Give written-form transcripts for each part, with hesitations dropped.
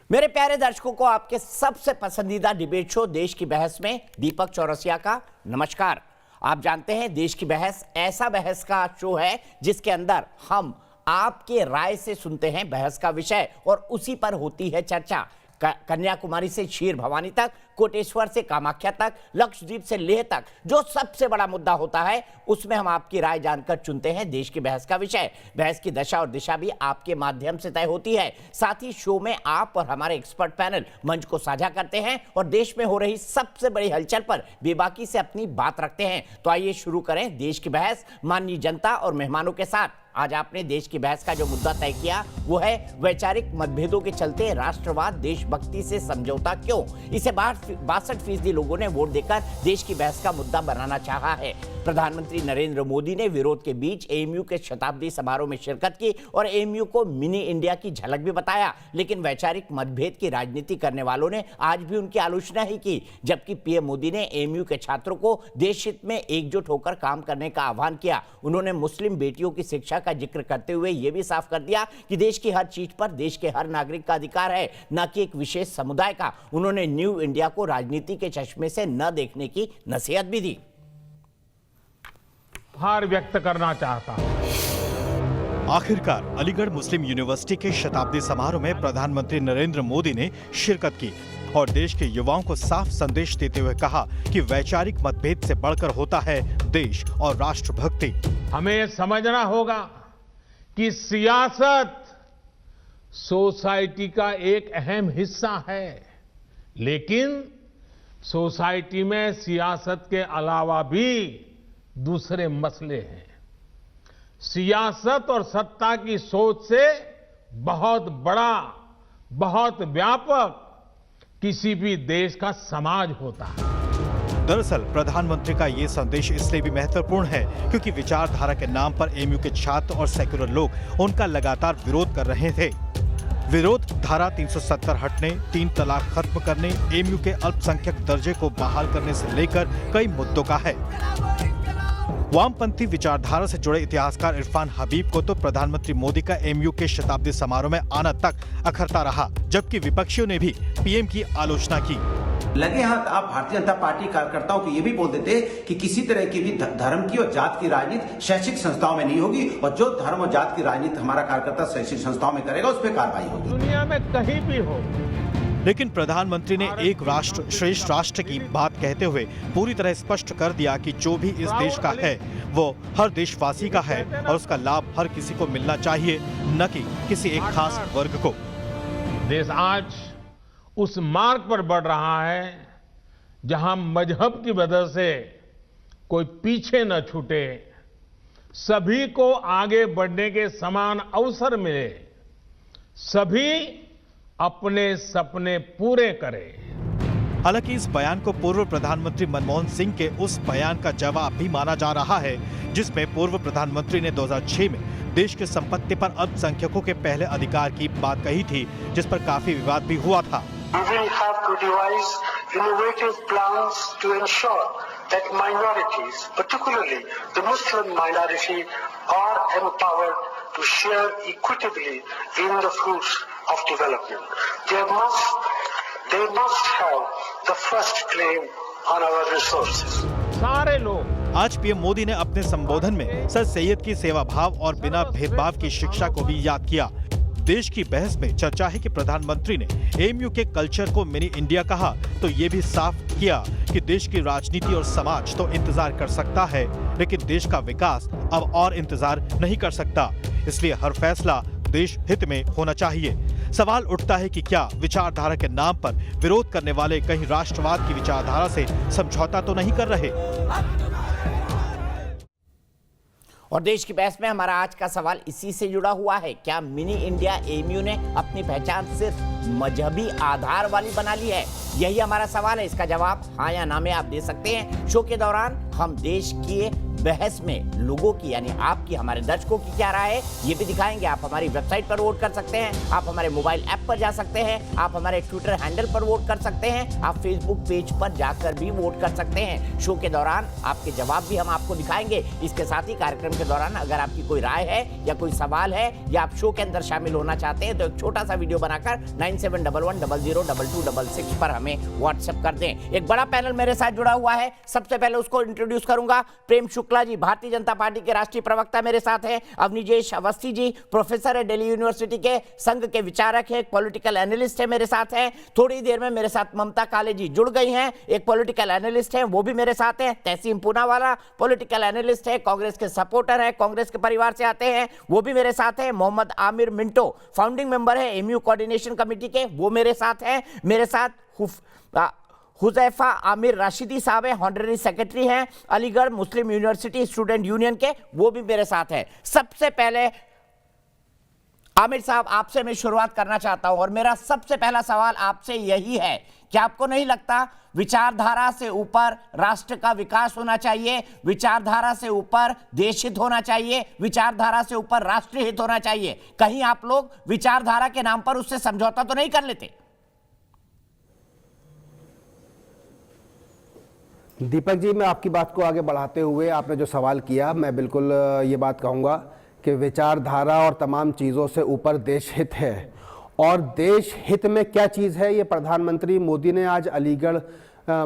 मेरे प्यारे दर्शकों को आपके सबसे पसंदीदा डिबेट शो देश की बहस में दीपक चौरसिया का नमस्कार। आप जानते हैं देश की बहस ऐसा बहस का शो है जिसके अंदर हम आपके राय से सुनते हैं बहस का विषय और उसी पर होती है चर्चा। कन्याकुमारी से क्षीर भवानी तक, कोटेश्वर से कामाख्या तक, लक्षद्वीप से लेह तक जो सबसे बड़ा मुद्दा होता है उसमें हम आपकी राय जानकर चुनते हैं देश की बहस का विषय। बहस की दशा और दिशा भी आपके माध्यम से तय होती है। साथ ही शो में आप और हमारे एक्सपर्ट पैनल मंच को साझा करते हैं और देश में हो रही सबसे बड़ी हलचल पर बेबाकी से अपनी बात रखते हैं। तो आइए शुरू करें देश की बहस माननीय जनता और मेहमानों के साथ। आज आपने देश की बहस का जो मुद्दा तय किया वो है वैचारिक मतभेदों के चलते राष्ट्रवाद देशभक्ति से समझौता क्यों। इसे 62% लोगों ने वोट देकर देश की बहस का मुद्दा बनाना चाहा है। प्रधानमंत्री नरेंद्र मोदी ने विरोध के बीच एएमयू के शताब्दी समारोह में शिरकत की और एएमयू को मिनी इंडिया की झलक भी बताया, लेकिन वैचारिक मतभेद की राजनीति करने वालों ने आज भी उनकी आलोचना ही की। जबकि पीएम मोदी ने एएमयू के छात्रों को देश हित में एकजुट होकर काम करने का आह्वान किया। उन्होंने मुस्लिम बेटियों की शिक्षा का जिक्र करते हुए यह भी साफ कर दिया कि देश की हर चीज पर देश के हर नागरिक का अधिकार है, न कि एक विशेष समुदाय का। उन्होंने न्यू इंडिया को राजनीति के चश्मे से न देखने की नसीहत भी दी। आभार व्यक्त करना चाहता हूं। आखिरकार अलीगढ़ मुस्लिम यूनिवर्सिटी के शताब्दी समारोह में प्रधानमंत्री नरेंद्र मोदी ने शिरकत की और देश के युवाओं को साफ संदेश देते हुए कहा कि वैचारिक मतभेद से बढ़कर होता है देश और राष्ट्रभक्ति। हमें समझना होगा कि सियासत सोसाइटी का एक अहम हिस्सा है, लेकिन सोसाइटी में सियासत के अलावा भी दूसरे मसले हैं। सियासत और सत्ता की सोच से बहुत बड़ा, बहुत व्यापक किसी भी देश का समाज होता है। दरअसल प्रधानमंत्री का ये संदेश इसलिए भी महत्वपूर्ण है क्योंकि विचारधारा के नाम पर एएमयू के छात्र और सेक्युलर लोग उनका लगातार विरोध कर रहे थे। विरोध धारा 370 हटने, 3 तलाक खत्म करने, एएमयू के अल्पसंख्यक दर्जे को बहाल करने से लेकर कई मुद्दों का है। वामपंथी विचारधारा से जुड़े इतिहासकार इरफान हबीब को तो प्रधानमंत्री मोदी का एएमयू के शताब्दी समारोह में आना तक अखरता रहा, जबकि विपक्षियों ने भी पीएम की आलोचना की। लगे हाथ आप भारतीय जनता पार्टी कार्यकर्ताओं को ये भी बोल देते कि किसी तरह की भी धर्म की और जात की राजनीति शैक्षिक संस्थाओं में नहीं होगी और जो धर्म और जात की राजनीति हमारा कार्यकर्ता शैक्षिक संस्थाओं में करेगा उस पर कार्रवाई होगी। दुनिया में कहीं भी हो। लेकिन प्रधानमंत्री ने एक राष्ट्र श्रेष्ठ राष्ट्र की बात कहते हुए पूरी तरह स्पष्ट कर दिया कि जो भी इस देश का है वो हर देशवासी का है और उसका लाभ हर किसी को मिलना चाहिए, न कि किसी एक खास वर्ग को। देश आज उस मार्ग पर बढ़ रहा है जहां मजहब की वजह से कोई पीछे न छूटे, सभी को आगे बढ़ने के समान अवसर मिले, सभी अपने सपने पूरे करें। हालांकि इस बयान को पूर्व प्रधानमंत्री मनमोहन सिंह के उस बयान का जवाब भी माना जा रहा है जिसमें पूर्व प्रधानमंत्री ने 2006 में देश के संपत्ति पर अल्पसंख्यकों के पहले अधिकार की बात कही थी, जिस पर काफी विवाद भी हुआ था। We will have to devise innovative plans to ensure that minorities, particularly the Muslim minority, are empowered to share equitably in the fruits of development. They must have the first claim on our resources. सारे लोग आज PM Modi ने अपने संबोधन में sir Syed की सेवा भाव और बिना भेदभाव की शिक्षा को भी याद किया। देश की बहस में चर्चा है कि प्रधानमंत्री ने एएमयू के कल्चर को मिनी इंडिया कहा तो ये भी साफ किया कि देश की राजनीति और समाज तो इंतजार कर सकता है, लेकिन देश का विकास अब और इंतजार नहीं कर सकता। इसलिए हर फैसला देश हित में होना चाहिए। सवाल उठता है कि क्या विचारधारा के नाम पर विरोध करने वाले कहीं राष्ट्रवाद की विचारधारा से समझौता तो नहीं कर रहे। और देश की बहस में हमारा आज का सवाल इसी से जुड़ा हुआ है। क्या मिनी इंडिया एएमयू ने अपनी पहचान सिर्फ मजहबी आधार वाली बना ली है? यही हमारा सवाल है। इसका जवाब हाँ या ना में आप दे सकते हैं। शो के दौरान हम देश के बहस में लोगों की यानी आपकी, हमारे दर्शकों की क्या राय है ये भी दिखाएंगे। आप हमारी वेबसाइट पर वोट कर सकते हैं, आप हमारे मोबाइल ऐप पर जा सकते हैं, आप हमारे ट्विटर हैंडल पर वोट कर सकते हैं, आप फेसबुक पेज पर जाकर भी वोट कर सकते हैं। शो के दौरान आपके जवाब भी हम आपको दिखाएंगे। इसके साथ ही कार्यक्रम के दौरान अगर आपकी कोई राय है या कोई सवाल है या आप शो के अंदर शामिल होना चाहते हैं तो एक छोटा सा वीडियो बनाकर 9711002266 पर हमें व्हाट्सएप कर दें। एक बड़ा पैनल मेरे साथ जुड़ा हुआ है, सबसे पहले उसको इंट्रोड्यूस करूंगा। प्रेम शुक्ला जी, भारतीय जनता पार्टी के राष्ट्रीय प्रवक्ता मेरे साथ हैं। अवनीजेश अवस्थी जी, प्रोफेसर है दिल्ली यूनिवर्सिटी के, संघ के विचारक है, पॉलिटिकल एनालिस्ट है, मेरे साथ हैं। थोड़ी देर में मेरे साथ ममता काले जी जुड़ गई हैं, एक पॉलिटिकल एनालिस्ट है, वो भी मेरे साथ हैं। तहसीन पूनावाला पॉलिटिकल एनालिस्ट है, कांग्रेस के सपोर्टर है, कांग्रेस के परिवार से आते हैं, वो भी मेरे साथ हैं। मोहम्मद आमिर मिंटो फाउंडिंग मेंबर है एमयू कोऑर्डिनेशन कमेटी के, वो मेरे साथ हैं। मेरे साथ हुजैफा आमिर राशिदी साहब हैं, ऑनररी सेक्रेटरी हैं अलीगढ़ मुस्लिम यूनिवर्सिटी स्टूडेंट यूनियन के, वो भी मेरे साथ हैं। सबसे पहले आमिर साहब आपसे मैं शुरुआत करना चाहता हूं और मेरा सबसे पहला सवाल आपसे यही है कि आपको नहीं लगता विचारधारा से ऊपर राष्ट्र का विकास होना चाहिए, विचारधारा से ऊपर देश हित होना चाहिए, विचारधारा से ऊपर राष्ट्रीय हित होना चाहिए? कहीं आप लोग विचारधारा के नाम पर उससे समझौता तो नहीं कर लेते? दीपक जी, मैं आपकी बात को आगे बढ़ाते हुए आपने जो सवाल किया, मैं बिल्कुल ये बात कहूँगा कि विचारधारा और तमाम चीज़ों से ऊपर देश हित है। और देश हित में क्या चीज़ है, ये प्रधानमंत्री मोदी ने आज अलीगढ़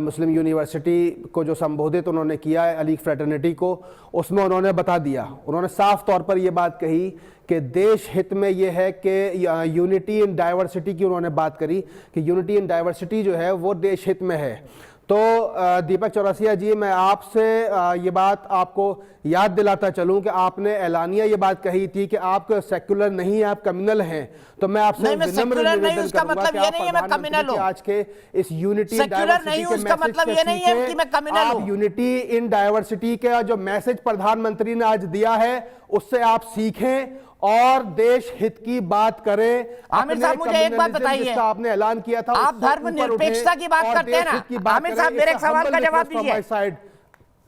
मुस्लिम यूनिवर्सिटी को जो संबोधित उन्होंने किया है, अली फ्रेटर्निटी को, उसमें उन्होंने बता दिया। उन्होंने साफ तौर पर ये बात कही कि देश हित में ये है कि यूनिटी इन डाइवर्सिटी की उन्होंने बात करी कि यूनिटी इन डाइवर्सिटी जो है वो देश हित में है। तो दीपक चौरसिया जी, मैं आपसे ये बात आपको याद दिलाता चलूं कि आपने ऐलानिया ये बात कही थी कि आप सेक्युलर नहीं हैं, आप कम्युनल हैं। तो मैं आपसे विनम्र निवेदन करूंगा कि आप प्रधानमंत्री के आज के इस यूनिटी इन डाइवर्सिटी के मैसेज आप यूनिटी इन डाइवर्सिटी का जो मैसेज प्रधानमंत्री ने आज दिया है उससे आप सीखें और देश हित की बात करें। आमिर साहब, मुझे एक बात बताइए, आपने ऐलान किया था, आप धर्मनिरपेक्षता की बात करते हैं ना? आमिर साहब, मेरे एक सवाल का जवाब दीजिए।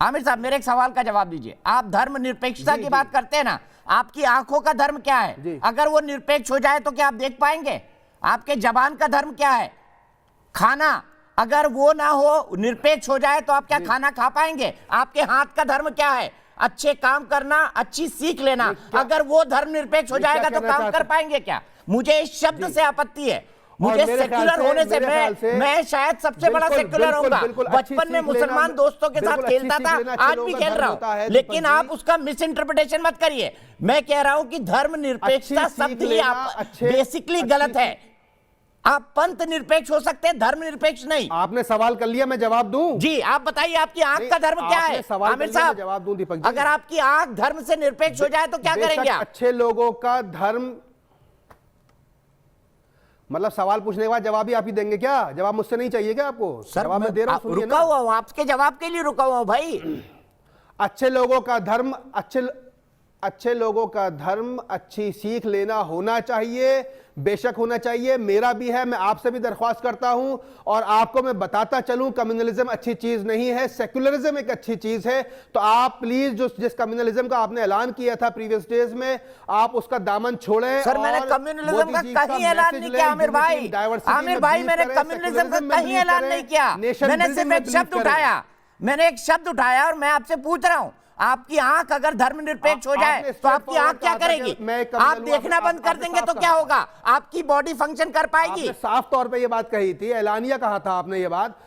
आमिर साहब, मेरे एक सवाल का जवाब दीजिए। आप धर्मनिरपेक्षता की बात करते हैं ना, आपकी आंखों का धर्म क्या है? अगर वो निरपेक्ष हो जाए तो क्या आप देख पाएंगे? आपके जबान का धर्म क्या है? खाना। अगर वो ना हो, निरपेक्ष हो जाए तो आप क्या खाना खा पाएंगे? आपके हाथ का धर्म क्या है? अच्छे काम करना, अच्छी सीख लेना। अगर वो धर्मनिरपेक्ष हो जाएगा तो काम कर पाएंगे क्या? मुझे इस शब्द से आपत्ति है। मुझे सेक्युलर होने से मैं शायद सबसे बड़ा सेक्युलर होऊंगा। बचपन में मुसलमान दोस्तों के साथ खेलता था, आज भी खेल रहा हूं, लेकिन आप उसका मिस इंटरप्रिटेशन मत करिए। मैं कह रहा हूं कि धर्मनिरपेक्षता शब्द ही बेसिकली गलत है। आप पंथ निरपेक्ष हो सकते हैं, धर्म निरपेक्ष नहीं। आपने सवाल कर लिया, मैं जवाब दूं? जी, आप बताइए आपकी आंख का धर्म क्या है? आमिर साहब, जवाब दूं दीपक जी? अगर आपकी आंख धर्म से निरपेक्ष हो जाए तो क्या करेंगे आप? अच्छे लोगों का धर्म, मतलब सवाल पूछने के बाद जवाब ही आप ही देंगे क्या? जवाब मुझसे नहीं चाहिए क्या आपको? जवाब मैं दे रहा हूं, रुका हुआ हूं, आपके जवाब के लिए रुका हुआ हूं भाई। अच्छे लोगों का धर्म, अच्छे लोगों का धर्म, अच्छी सीख लेना होना चाहिए, बेशक होना चाहिए, मेरा भी है। मैं आपसे भी दरख्वास्त करता हूं और आपको मैं बताता चलूं, कम्युनलिज्म अच्छी चीज नहीं है, सेक्युलरिज्म एक अच्छी चीज है। तो आप प्लीज जिस कम्युनलिज्म का आपने ऐलान किया था प्रीवियस डेज में, आप उसका दामन छोड़ें। सर, मैंने कम्युनलिज्म का कहीं ऐलान नहीं किया आमिर भाई। आमिर भाई, मैंने कम्युनलिज्म का कहीं ऐलान नहीं किया। मैंने सिर्फ एक शब्द उठाया, मैंने एक शब्द उठाया और मैं आपसे पूछ रहा हूं, आपकी आंख अगर धर्मनिरपेक्ष हो जाए तो आपकी आंख क्या करेगी? आप देखना बंद कर देंगे तो क्या होगा? आपकी बॉडी फंक्शन कर पाएगी? साफ तौर पे ये बात कही थी, ऐलानिया कहा था आपने ये बात,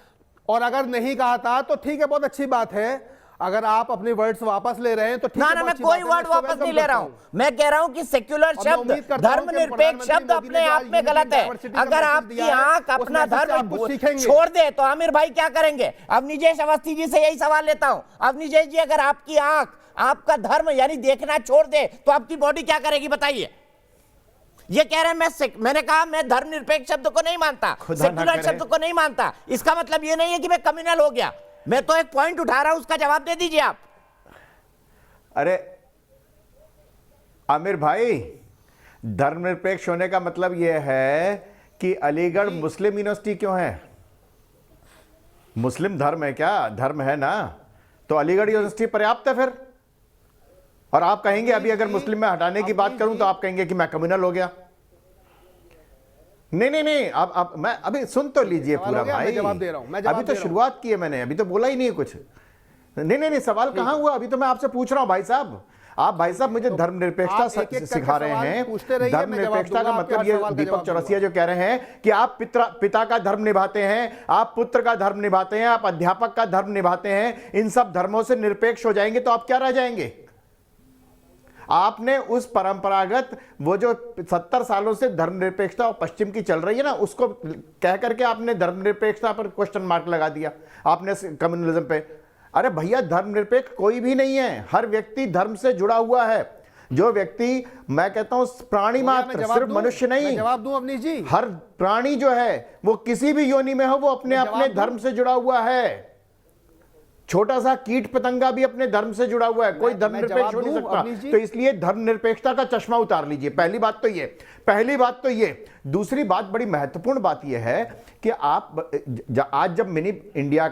और अगर नहीं कहा था तो ठीक है, बहुत अच्छी बात है। अगर आप अपने वर्ड्स वापस ले रहे हैं तो ठीक है, ना, मैं कोई वर्ड वापस नहीं ले रहा हूं। मैं कह रहा हूं कि सेक्युलर शब्द, धर्मनिरपेक्ष शब्द अपने आप में गलत है। अगर आपकी आंख अपना धर्म छोड़ दे तो आमिर भाई क्या करेंगे? अवनीजेश अवस्थी जी से यही सवाल लेता हूं। अवनीजेश जी, अगर आपकी आंख आपका धर्म यानी देखना छोड़ दे तो आपकी बॉडी क्या करेगी बताइए? ये कह रहे हैं मैंने कहा मैं धर्मनिरपेक्ष शब्द को नहीं मानता, सेक्युलर शब्द को नहीं मानता। इसका मतलब ये नहीं है कि मैं कम्युनल हो गया। मैं तो एक पॉइंट उठा रहा हूं, उसका जवाब दे दीजिए आप। अरे आमिर भाई, धर्मनिरपेक्ष होने का मतलब यह है कि अलीगढ़ मुस्लिम यूनिवर्सिटी क्यों है? मुस्लिम धर्म है क्या? धर्म है ना, तो अलीगढ़ यूनिवर्सिटी पर्याप्त है फिर। और आप कहेंगे अभी अगर मुस्लिम में हटाने की बात करूं तो आप कहेंगे कि मैं कम्युनल हो गया। नहीं, आप मैं अभी सुन तो लीजिए पूरा भाई, मैं जवाब दे रहा हूं, अभी तो शुरुआत की है मैंने, अभी तो बोला ही नहीं है कुछ। नहीं, सवाल कहां हुआ, अभी तो मैं आपसे पूछ रहा हूं भाई साहब। आप भाई साहब मुझे धर्मनिरपेक्षता सिखा रहे हैं। धर्मनिरपेक्षता का मतलब ये दीपक चौरसिया जो कह रहे हैं कि आप पिता का धर्म निभाते हैं, आप पुत्र का धर्म निभाते हैं, आप अध्यापक का धर्म निभाते हैं, इन सब धर्मों से निरपेक्ष हो जाएंगे तो आप क्या रह जाएंगे? आपने उस परंपरागत वो जो 70 सालों से धर्मनिरपेक्षता पश्चिम की चल रही है ना, उसको कह करके आपने धर्मनिरपेक्षता पर क्वेश्चन मार्क लगा दिया आपने कम्युनलिज्म पे। अरे भैया, धर्मनिरपेक्ष कोई भी नहीं है, हर व्यक्ति धर्म से जुड़ा हुआ है। जो व्यक्ति, मैं कहता हूं प्राणी मात्र, सिर्फ मनुष्य नहीं, जवाब दूं अवनीश जी, हर प्राणी जो है वो किसी भी योनि में हो वो अपने अपने धर्म से जुड़ा हुआ है। छोटा सा कीट पतंगा भी अपने धर्म से जुड़ा हुआ है, कोई धर्मनिरपेक्ष हो नहीं सकता। तो इसलिए धर्मनिरपेक्षता का चश्मा उतार लीजिए। पहली बात तो ये। दूसरी बात, बड़ी महत्वपूर्ण बात यह है कि आप आज जब मिनी इंडिया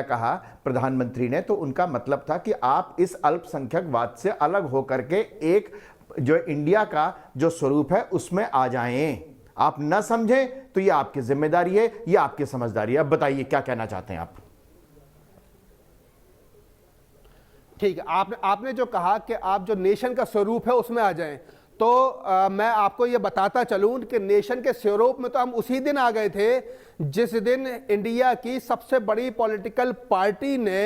कहा प्रधानमंत्री ने, तो उनका मतलब था कि आप इस अल्पसंख्यकवाद से अलग होकर के एक जो इंडिया का जो स्वरूप है उसमें आ जाएं। आप न समझें तो ये आपकी जिम्मेदारी है, ये आपकी समझदारी है। अब बताइए क्या कहना चाहते हैं आप? ठीक है, आपने जो कहा कि आप जो नेशन का स्वरूप है उसमें आ जाएं, तो मैं आपको ये बताता चलूं कि नेशन के स्वरूप में तो हम उसी दिन आ गए थे जिस दिन इंडिया की सबसे बड़ी पॉलिटिकल पार्टी ने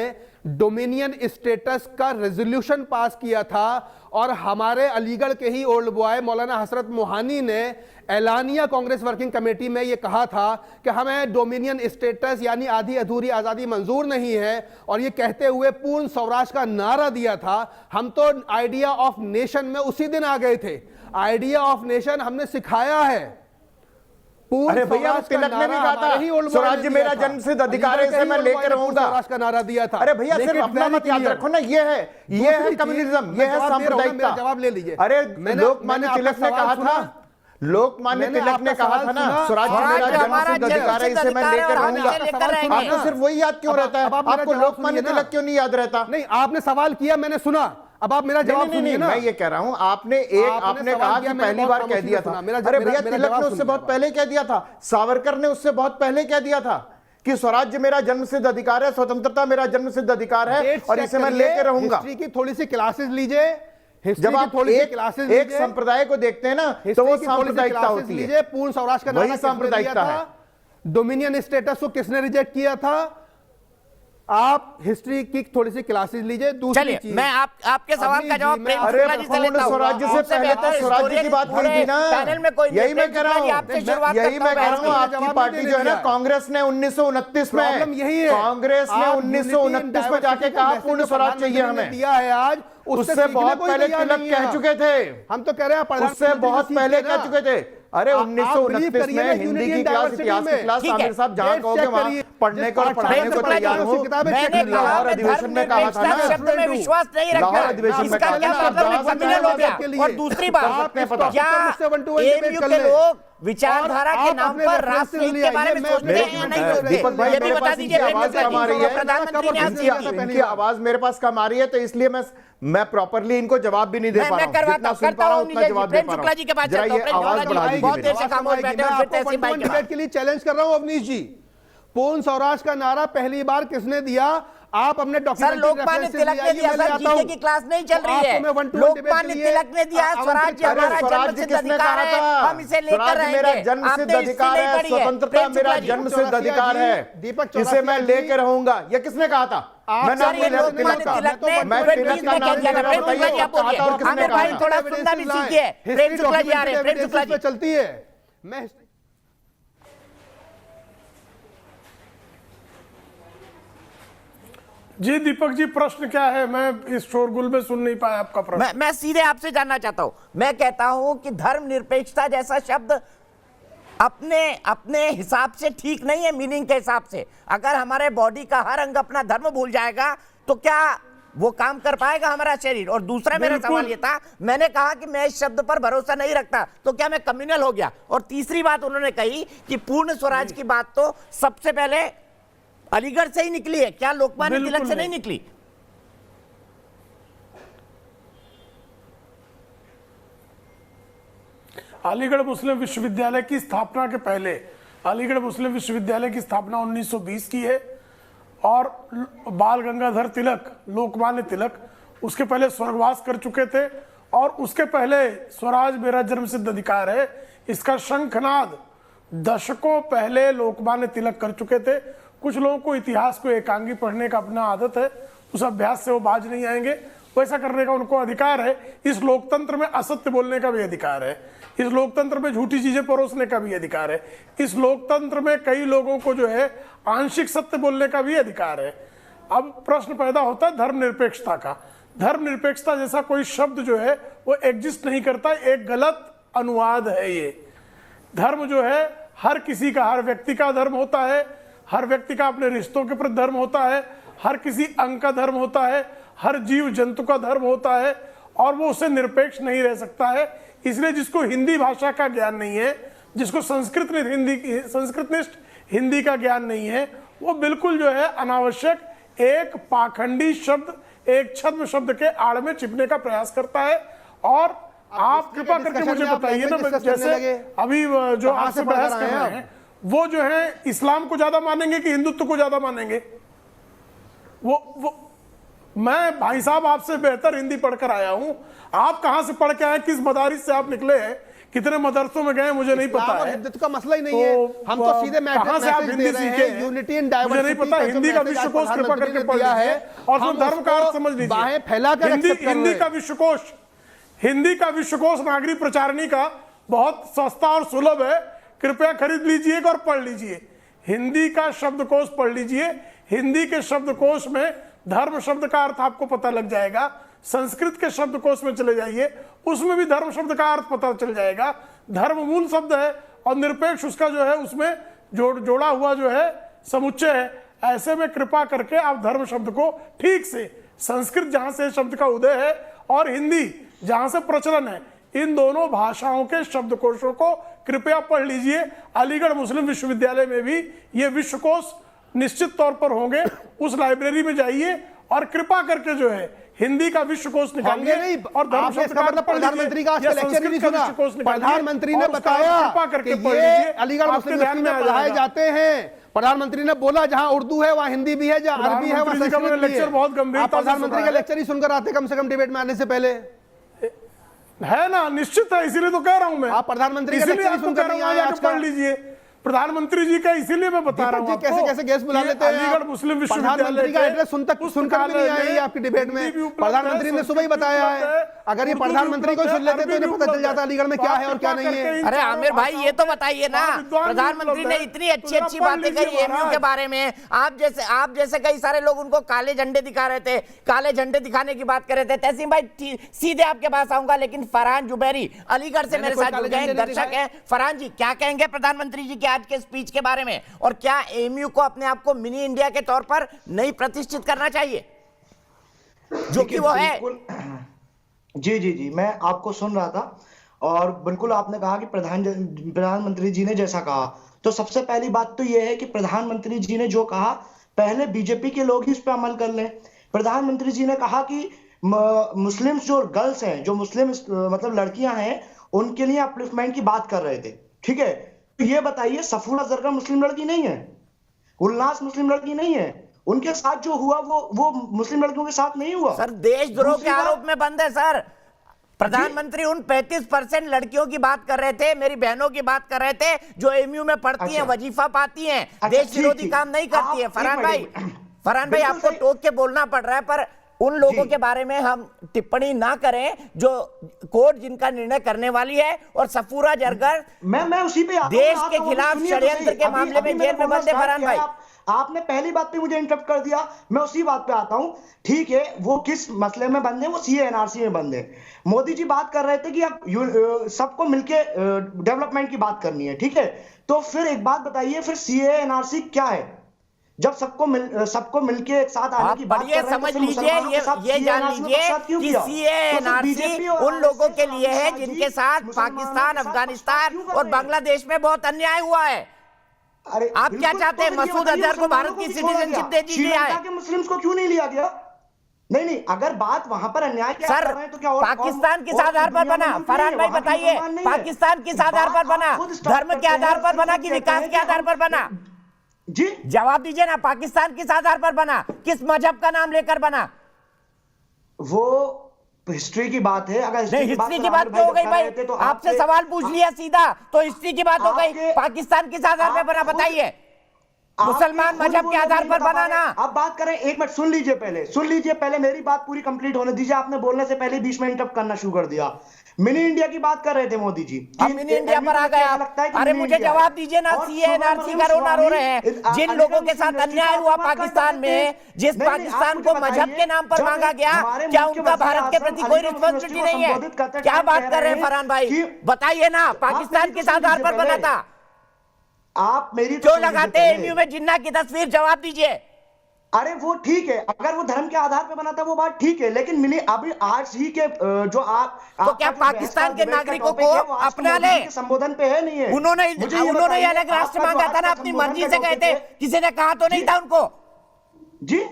डोमिनियन स्टेटस का रेजोल्यूशन पास किया था, और हमारे अलीगढ़ के ही ओल्ड बॉय मौलाना हसरत मोहानी ने एलानिया कांग्रेस वर्किंग कमेटी में यह कहा था कि हमें डोमिनियन स्टेटस यानी आधी अधूरी आजादी मंजूर नहीं है, और ये कहते हुए पूर्ण स्वराष्ट्र का नारा दिया था। हम तो आइडिया ऑफ नेशन में उसी दिन आ गए थे। आइडिया ऑफ नेशन हमने सिखाया है। अरे भैया, तिलक ने भी कहा था स्वराज्य मेरा जन्मसिद्ध अधिकार है, इसे मैं लेकर रहूंगा, का नारा दिया था। अरे भैया, सिर्फ अपना मत याद रखो ना, ये है कम्युनिज्म, ये है सांप्रदायिकता। जवाब ले लीजिए। अरे लोकमान्य तिलक ने कहा था, लोकमान्य तिलक ने कहा था ना, स्वराज्य मेरा जन्मसिद्ध अधिकार है, इसे मैं लेकर रहूंगा। आपको सिर्फ वही याद क्यों रहता है? आपको लोकमान्य तिलक क्यों नहीं याद रहता? नहीं, आपने सवाल किया, मैंने सुना, अब आप मेरा जवाब सुनिए ना। मैं ये कह रहा हूं, आपने कहा कि पहली बार कह दिया था। अरे भैया, तिलक ने उससे बहुत पहले कह दिया था, सावरकर ने उससे बहुत पहले कह दिया था कि स्वराज्य मेरा जन्मसिद्ध अधिकार है, स्वतंत्रता मेरा जन्मसिद्ध अधिकार है, और इसे मैं लेकर रहूंगा। हिस्ट्री की थोड़ी सी क्लासेस लीजिए। जब आप एक संप्रदाय को देखते हैं ना, तो वो सांप्रदायिकता होती है। पूर्ण स्वराष्ट्र का नारा सांप्रदायिकता है। डोमिनियन स्टेटस को किसने रिजेक्ट किया था? आप हिस्ट्री की थोड़ी सी क्लासेस लीजिए। दूसरी चीज, मैं आपके सवाल का जवाब प्रेम अरे पूर्ण स्वराज्य से पहले तो स्वराज्य की बात कही थी ना। यही मैं कह रहा हूँ, आपकी पार्टी जो है ना, कांग्रेस ने 1929 में, कांग्रेस ने 1929 में जाके कहा पूर्ण स्वराज चाहिए हमें, दिया है। आज उससे बहुत पहले तिलक कह चुके थे। हम तो कह रहे हैं उससे बहुत पहले कह चुके थे। अरे 1929 में हिंदी की क्लास, इतिहास की क्लास, आमिर साहब जहां कहोगे वहां पढ़ने को और पढ़ाने को तैयार हो। लाहौर अधिवेशन में कहा था ना, शब्द में विश्वास नहीं रखना, लाहौर अधिवेशन में कहा था। और दूसरी बात, क्या एएमयू के लोग विचारधारा के नाम पर राष्ट्रहित के बारे में सोचते हैं या नहीं सोचते? दीपक भाई, ये भी मेरे बता पास दीजिए। प्रधानमंत्री ने आज किया, इनकी आवाज मेरे पास कम आ रही है, तो इसलिए मैं प्रॉपर्ली इनको जवाब भी नहीं दे पा रहा हूं। जितना सुन पा रहा हूं उतना जवाब दे पा रहा हूं। जरा ये आवाज बढ़ा दीजिए। बहुत देर से खामोश बैठे और फिर तहसीन भाई के डिबेट के लिए चैलेंज कर रहा हूं अवनीश जी। पूर्ण स्वराष्ट्र का नारा पहली बार किसने दिया? आप अपने सर, लोकमान्य तिलक ने दिया। सर, जीके की क्लास नहीं चल रही है। लोकमान्य तिलक ने दिया, स्वराज्य हमारा जन्मसिद्ध अधिकार है, हम इसे लेकर रहेंगे। मेरा जन्मसिद्ध अधिकार है, स्वतंत्रता मेरा जन्मसिद्ध अधिकार है, इसे मैं लेकर रहूंगा। ये किसने कहा था? मैं नाम नहीं ले सकता। मैं तिलक का नाम नहीं ले रहा, बताइए कहा था और किसने कहा था? थोड़ा सुनना भी सीखिए। प्रेम शुक्ला जी आ रहे हैं, प्रेम शुक्ला जी चलती है। मैं जी दीपक जी, प्रश्न क्या है? मैं इस शोरगुल में सुन नहीं पाया आपका प्रश्न। मैं सीधे आपसे जानना चाहता हूं। मैं कहता हूं कि धर्मनिरपेक्षता जैसा शब्द अपने हिसाब से ठीक नहीं है, मीनिंग के हिसाब से। अगर हमारे बॉडी का हर अंग अपना धर्म भूल जाएगा तो क्या वो काम कर पाएगा हमारा शरीर? और दूसरा मेरा सवाल ये था, मैंने कहा कि मैं इस शब्द पर भरोसा नहीं रखता, तो क्या मैं कम्युनल हो गया? और तीसरी बात उन्होंने कही कि पूर्ण स्वराज की बात तो सबसे पहले अलीगढ़ से ही निकली है, क्या लोकमान्य तिलक से नहीं निकली? अलीगढ़ मुस्लिम विश्वविद्यालय की स्थापना के पहले अलीगढ़ मुस्लिम विश्वविद्यालय की स्थापना 1920 की है और बाल गंगाधर तिलक, लोकमान्य तिलक उसके पहले स्वर्गवास कर चुके थे और उसके पहले स्वराज मेरा जन्मसिद्ध अधिकार है इसका शंखनाद दशकों पहले लोकमान्य तिलक कर चुके थे। कुछ लोगों को इतिहास को एकांगी पढ़ने का अपना आदत है, उस अभ्यास से वो बाज नहीं आएंगे, वैसा करने का उनको अधिकार है। इस लोकतंत्र में असत्य बोलने का भी अधिकार है, इस लोकतंत्र में झूठी चीजें परोसने का भी अधिकार है, इस लोकतंत्र में कई लोगों को जो है आंशिक सत्य बोलने का भी अधिकार है। अब प्रश्न पैदा होता है धर्मनिरपेक्षता का। धर्मनिरपेक्षता जैसा कोई शब्द जो है वो एग्जिस्ट नहीं करता, एक गलत अनुवाद है ये। धर्म जो है हर किसी का, हर व्यक्ति का धर्म होता है, हर व्यक्ति का अपने रिश्तों के प्रति धर्म होता है, हर किसी अंग का धर्म होता है, हर जीव जंतु का धर्म होता है और वो उससे निरपेक्ष नहीं रह सकता है। इसलिए जिसको हिंदी भाषा का ज्ञान नहीं है, जिसको संस्कृतनिष्ठ हिंदी का ज्ञान नहीं है, वो बिल्कुल जो है अनावश्यक एक पाखंडी शब्द, एक छद्म शब्द के आड़ में छिपने का प्रयास करता है। और आप कृपा करके मुझे बताइए ना, जैसे अभी जो आपसे बहस कर रहे हैं वो जो है इस्लाम को ज्यादा मानेंगे कि हिंदुत्व को ज्यादा मानेंगे? वो मैं भाई साहब आपसे बेहतर हिंदी पढ़कर आया हूं, आप कहां से पढ़ के आए, किस मदारिस से आप निकले हैं, कितने मदरसों में गए मुझे नहीं पता है। हिंदुत्व का मसला ही नहीं है, हम तो सीधे कहां से आप हिंदी सीखे, यूनिटी इन मुझे नहीं पता। हिंदी का विश्वकोश कृपा करके पढ़ लीजिए और फिर धर्म का अर्थ समझ लीजिए। हिंदी का विश्वकोश, हिंदी का विश्वकोश नागरिक प्रचारणी का बहुत सस्ता और सुलभ है, कृपया खरीद लीजिए और पढ़ लीजिए। हिंदी का शब्दकोश पढ़ लीजिए, हिंदी के शब्दकोश में धर्म शब्द का अर्थ आपको पता लग जाएगा। संस्कृत के शब्दकोश में चले जाइए, उसमें भी धर्म शब्द का अर्थ पता चल जाएगा। धर्म मूल शब्द है और निरपेक्ष उसका जो है उसमें जोड़ा हुआ जो है समुच्चय है। ऐसे में कृपा करके आप धर्म शब्द को ठीक से, संस्कृत जहां से शब्द का उदय है और हिंदी जहां से प्रचलन है, इन दोनों भाषाओं के शब्दकोशों को कृपया पढ़ लीजिए। अलीगढ़ मुस्लिम विश्वविद्यालय में भी ये विश्वकोश निश्चित तौर पर होंगे, उस लाइब्रेरी में जाइए और कृपा करके जो है हिंदी का विश्वकोश निकालिए और धर्म शब्द का मतलब प्रधानमंत्री का आज लेक्चर नहीं सुना। प्रधानमंत्री ने बताया कि ये अलीगढ़ मुस्लिम विश्वविद्यालय में पढ़ाए जाते हैं। प्रधानमंत्री ने बोला जहां उर्दू है वहां हिंदी भी है, जहां अरबी है वहां संस्कृत भी है। लेक्चर बहुत गंभीरता से प्रधानमंत्री का लेक्चर ही सुनकर आते कम से कम डिबेट में आने से पहले, है ना? निश्चित है, इसीलिए तो कह रहा हूं मैं। आप प्रधानमंत्री का लेक्चर ही सुनकर नहीं आए आज, पढ़ लीजिए प्रधानमंत्री जी का, इसीलिए मैं बता रहा हूं। कैसे कैसे गेस्ट बुला लेते हैं अलीगढ़ मुस्लिम विश्वविद्यालय का एड्रेस सुनकर भी नहीं आए आपकी डिबेट में। प्रधानमंत्री ने सुबह ही बताया है, अगर ये प्रधानमंत्री को सुन लेते तो इन्हें पता चल जाता अलीगढ़ में क्या है और क्या नहीं है। अरे आमिर भाई ये तो बताइए ना, प्रधानमंत्री ने इतनी अच्छी अच्छी बातें कही एमयू के बारे में, आप जैसे कई सारे लोग उनको काले झंडे दिखा रहे थे, काले झंडे दिखाने की बात कर रहे थे। तहसीन भाई सीधे आपके पास आऊंगा, लेकिन फरहान जुबैरी अलीगढ़ से मेरे साथ जुड़ गए, दर्शक हैं। फरहान जी क्या कहेंगे प्रधानमंत्री जी के आज के स्पीच के बारे में, और क्या एमयू को अपने आप को मिनी इंडिया के तौर पर नहीं प्रतिष्ठित करना चाहिए जो कि वो है? जी मैं आपको सुन रहा था और बिल्कुल आपने कहा कि प्रधानमंत्री जी ने जैसा कहा, तो सबसे पहली बात तो यह है कि प्रधानमंत्री जी ने जो कहा पहले बीजेपी के लोग ही उस पर अमल कर लें। प्रधानमंत्री जी ने कहा कि मुस्लिम जो गर्ल्स हैं, जो मुस्लिम मतलब लड़कियां हैं, उनके लिए अपलिफ्टमेंट की बात कर रहे थे, ठीक है। तो ये बताइए सफूरा जरगा मुस्लिम लड़की नहीं है, उल्लास मुस्लिम लड़की नहीं है, उनके साथ जो हुआ वो मुस्लिम लड़कियों के साथ नहीं हुआ। सर देशद्रोह के आरोप में बंद है सर। प्रधानमंत्री उन 35% लड़कियों की बात कर रहे थे, मेरी बहनों की बात कर रहे थे जो एमयू में पढ़ती हैं, वजीफा पाती हैं, देश विरोधी काम नहीं करती है। फरहान भाई आपको टोक के बोलना पड़ रहा है, पर उन लोगों के बारे में हम टिप्पणी ना करें जो कोर्ट जिनका निर्णय करने वाली है, और सफूरा जरगर मैं उसी पे देश के खिलाफ षड्यंत्र के मामले में जेल में बंद है। फरहान भाई आपने पहली बात पे मुझे इंटरप्ट कर दिया, मैं उसी बात पे आता हूं। ठीक है, वो किस मसले में बंद है? वो सीए एनआरसी में बंद है। मोदी जी बात कर रहे थे कि अब सबको मिलके डेवलपमेंट की बात करनी है, ठीक है। तो फिर एक बात बताइए, फिर सीए एनआरसी क्या है? जब सबको मिलके एक साथ आने की बात कर रहे हैं, समझ लीजिए, ये जान लीजिए कि सीए एनआरसी उन लोगों के लिए है जिनके साथ पाकिस्तान, अफगानिस्तान और बांग्लादेश में बहुत अन्याय हुआ है। अरे आप क्या चाहते हैं? मसूद अजहर को भारत की सिटीजनशिप दे दी जाए? मुस्लिम्स को क्यों नहीं लिया गया? नहीं, अगर बात वहां पर अन्याय के सर, कर रहे हैं तो क्या और पाकिस्तान किस आधार पर बना? फरहान भाई बताइए, पाकिस्तान किस आधार पर बना? धर्म के आधार पर बना कि विकास के आधार पर बना? जी जवाब दीजिए ना, पाकिस्तान किस आधार पर बना, किस मजहब का नाम लेकर बना? वो हिस्ट्री की बात है। अगर हिस्ट्री की बात क्यों हो गई भाई? तो आपसे सवाल पूछ लिया सीधा, तो हिस्ट्री की बात हो गई। पाकिस्तान किस आधार पर बना बताइए? मुसलमान मजहब के आधार पर बना ना। अब बात करें, एक मिनट सुन लीजिए पहले मेरी बात पूरी कंप्लीट होने दीजिए। आपने बोलने से पहले बीच में इंटरप्ट करना शुरू कर दिया। मिनी इंडिया की बात कर रहे थे मोदी जी। अब मिनी इंडिया पर आ गए आप। अरे मुझे जवाब दीजिए ना, सीए एनआरसी का रोना रो रहे हैं। जिन लोगों के साथ अन्याय हुआ पाकिस्तान में, जिस पाकिस्तान को मजहब के नाम पर मांगा गया, क्या उनका भारत के प्रति कोई रिस्पॉन्सिबिलिटी नहीं है? क्या बात कर रहे हैं फरहान भाई? बताइए ना, पाकिस्तान किस आधार पर बना था? आप मेरी क्यों लगाते हैं एमयू में जिन्ना की तस्वीर? जवाब दीजिए। अरे वो ठीक है, अगर वो धर्म के आधार पे बना था वो बात ठीक है, लेकिन मिनी अभी आज ही के जो आप तो क्या पाकिस्तान के नागरिकों को अपना ले? संबोधन पे है नहीं है? उन्होंने अलग राष्ट्र मांगा था ना, अपनी मर्जी से गए थे, किसी ने कहा तो नहीं था उनको? जी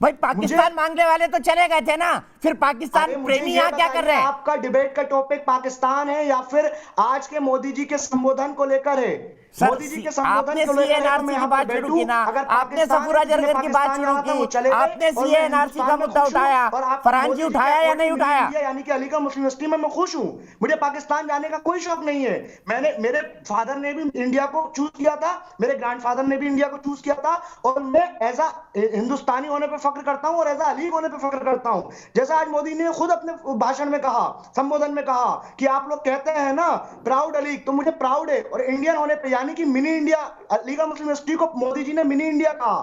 भाई पाकिस्तान मांगने वाले तो चले गए थे ना, फिर पाकिस्तान प्रेमी यहाँ क्या कर रहे हैं? आपका डिबेट का टॉपिक पाकिस्तान है या फिर आज के मोदी जी के संबोधन को लेकर है? मोदी जी के संबोधन को लेकर एनआरसी की बात शुरू की ना, आपने सफूरा जरगर की बात शुरू की, आपने सीए एनआरसी का मुद्दा उठाया, फरहान जी उठाया या नहीं उठाया? यानी कि अलीगढ़ मुस्लिम यूनिवर्सिटी में मैं खुश हूँ, मुझे पाकिस्तान जाने का कोई शौक नहीं है। मेरे फादर ने भी इंडिया को चूज किया था, मेरे ग्रैंडफादर ने भी इंडिया को चूज किया था, और मैं एज अ हिंदुस्तानी होने पर फख्र करता हूँ और एज अ अलीग होने पर फख्र करता हूँ। जैसा आज मोदी ने खुद अपने भाषण में कहा, संबोधन में कहा कि आप लोग कहते हैं ना प्राउड अलीग, तो मुझे प्राउड है और इंडियन होने पर, यानी कि मिनी इंडिया, अलीगढ़ मुस्लिम यूनिवर्सिटी को मोदी जी ने मिनी इंडिया कहा।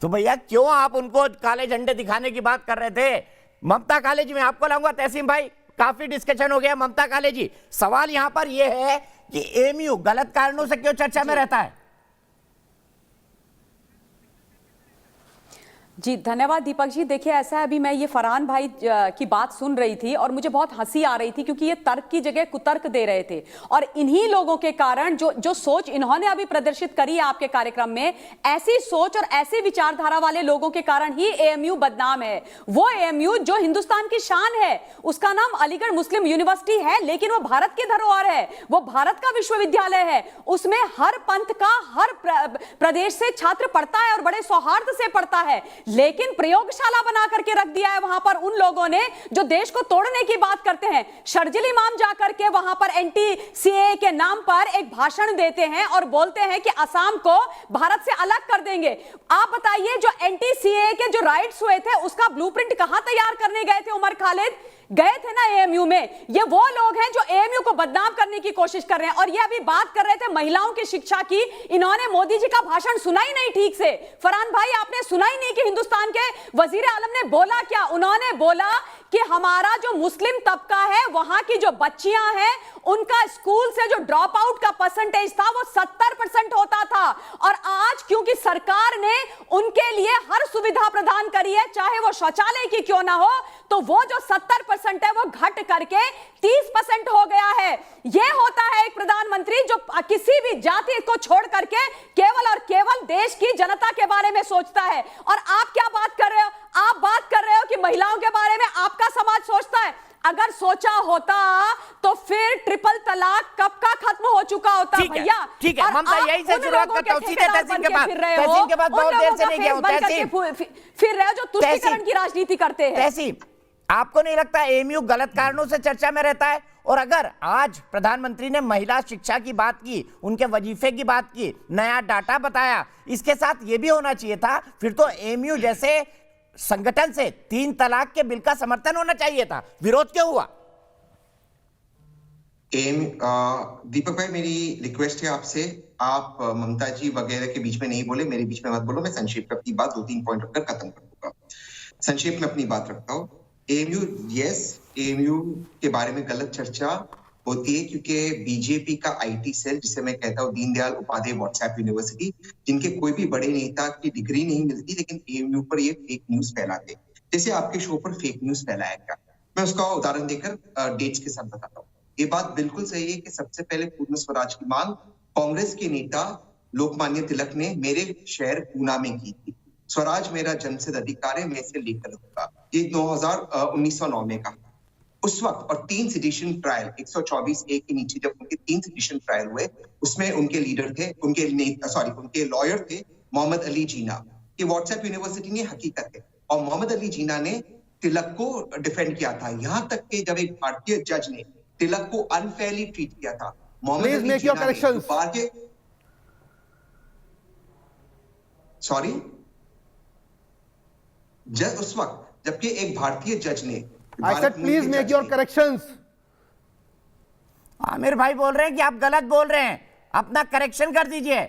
तो भैया क्यों आप उनको काले झंडे दिखाने की बात कर रहे थे? ममता कालेजी, मैं आपको लाऊंगा। तहसीम भाई, काफी डिस्कशन हो गया। ममता कालेजी, सवाल यहां पर यह है कि एमयू गलत कारणों से क्यों चर्चा में रहता है? जी धन्यवाद दीपक जी। देखिए ऐसा है, अभी मैं ये फरहान भाई की बात सुन रही थी और मुझे बहुत हंसी आ रही थी, क्योंकि ये तर्क की जगह कुतर्क दे रहे थे, और इन्हीं लोगों के कारण जो सोच इन्होंने अभी प्रदर्शित करी है आपके कार्यक्रम में, ऐसी सोच और ऐसी विचारधारा वाले लोगों के कारण ही एएमयू बदनाम है। वो एएमयू जो हिंदुस्तान की शान है, उसका नाम अलीगढ़ मुस्लिम यूनिवर्सिटी है, लेकिन वो भारत की धरोहर है, वो भारत का विश्वविद्यालय है। उसमें हर पंथ का, हर प्रदेश से छात्र पढ़ता है और बड़े सौहार्द से पढ़ता है, लेकिन प्रयोगशाला बना करके रख दिया है वहां पर उन लोगों ने जो देश को तोड़ने की बात करते हैं। शर्जिल इमाम जाकर के वहां पर एंटी सीएए के नाम पर एक भाषण देते हैं और बोलते हैं कि असम को भारत से अलग कर देंगे। आप बताइए, जो एंटी सीएए के जो राइट्स हुए थे उसका ब्लूप्रिंट कहां तैयार करने गए थे? उमर खालिद गए थे ना एएमयू में। ये वो लोग हैं जो एएमयू को बदनाम करने की कोशिश कर रहे हैं। और ये अभी बात कर रहे थे महिलाओं की शिक्षा की, इन्होंने मोदी जी का भाषण सुना ही नहीं ठीक से। फरहान भाई, आपने सुना ही नहीं कि हिंदुस्तान के वजीर आलम ने बोला क्या? उन्होंने बोला कि हमारा जो मुस्लिम तबका है, वहां की जो बच्चियां हैं, उनका स्कूल से जो ड्रॉप आउट का परसेंटेज था वो 70% होता था, और आज क्योंकि सरकार ने उनके लिए हर सुविधा प्रदान करी है, चाहे वो शौचालय की क्यों ना हो, तो वो जो 70% है वो घट करके 30% हो गया है। यह होता है एक प्रधानमंत्री जो किसी भी जाति को छोड़ करके केवल और केवल देश की जनता के बारे में सोचता है। और आप क्या बात कर रहे हो? आप बात कर रहे हो कि महिलाओं के बारे में आपका समाज सोचता है। अगर सोचा होता तो फिर ट्रिपल तलाक कब का खत्म हो चुका होता भैया। ठीक है, ममता यही से शुरुआत करता हूं, सीधे तहसीन के बाद बहुत देर से नहीं गया हूं। तहसीन फिर रहे हो जो तुष्टीकरण की राजनीति करते हैं। तहसीन, आपको नहीं लगता एएमयू गलत कारणों से चर्चा में रहता है? और अगर आज प्रधानमंत्री ने महिला शिक्षा की बात की, उनके वजीफे की बात की, नया डाटा बताया, इसके साथ यह भी होना चाहिए था, फिर तो एएमयू जैसे संगठन से 3 तलाक के बिल का समर्थन होना चाहिए था। विरोध क्यों हुआ? दीपक भाई, मेरी रिक्वेस्ट है आपसे, आप ममता जी वगैरह के बीच में नहीं बोले, मेरे बीच में मत बोलो। मैं संक्षेप में अपनी बात 2-3 पॉइंट रखकर खत्म कर दूंगा। संक्षेप में अपनी बात रखता हूँ। एएमयू, यस, एएमयू के बारे में गलत चर्चा होती है क्योंकि बीजेपी का आईटी सेल, जिसे मैं कहता हूँ दीनदयाल उपाध्याय व्हाट्सएप यूनिवर्सिटी, जिनके कोई भी बड़े नेता की डिग्री नहीं मिलती, लेकिन एएमयू पर ये फेक न्यूज फैलाते, जैसे आपके शो पर फेक न्यूज फैलाया गया। मैं उसका उदाहरण देकर डेट्स के साथ बताता हूँ। ये बात बिल्कुल सही है कि सबसे पहले पूर्ण स्वराज की मांग कांग्रेस के नेता लोकमान्य तिलक ने मेरे शहर पूना में की थी। स्वराज मेरा जन्मसिद्ध अधिकार है, मैं इसे लेकर रहूंगा। ये 1909 में कहा उस वक्त। और 3 सेडिशन ट्रायल 124A के नीचे जब उनके 3 सेडिशन ट्रायल हुए, उसमें उनके लीडर थे, उनके लॉयर थे मोहम्मद अली जीना। ये व्हाट्सएप यूनिवर्सिटी ने हकीकत है। और मोहम्मद अली जीना ने तिलक को डिफेंड किया था, यहां तक कि जब एक भारतीय जज ने तिलक को अनफेयरली ट्रीट किया था, मोहम्मद अली जीना ने जज उस वक्त जबकि एक भारतीय जज ने please make your corrections. Aamir भाई बोल रहे हैं कि आप गलत बोल रहे हैं, अपना करेक्शन कर दीजिए।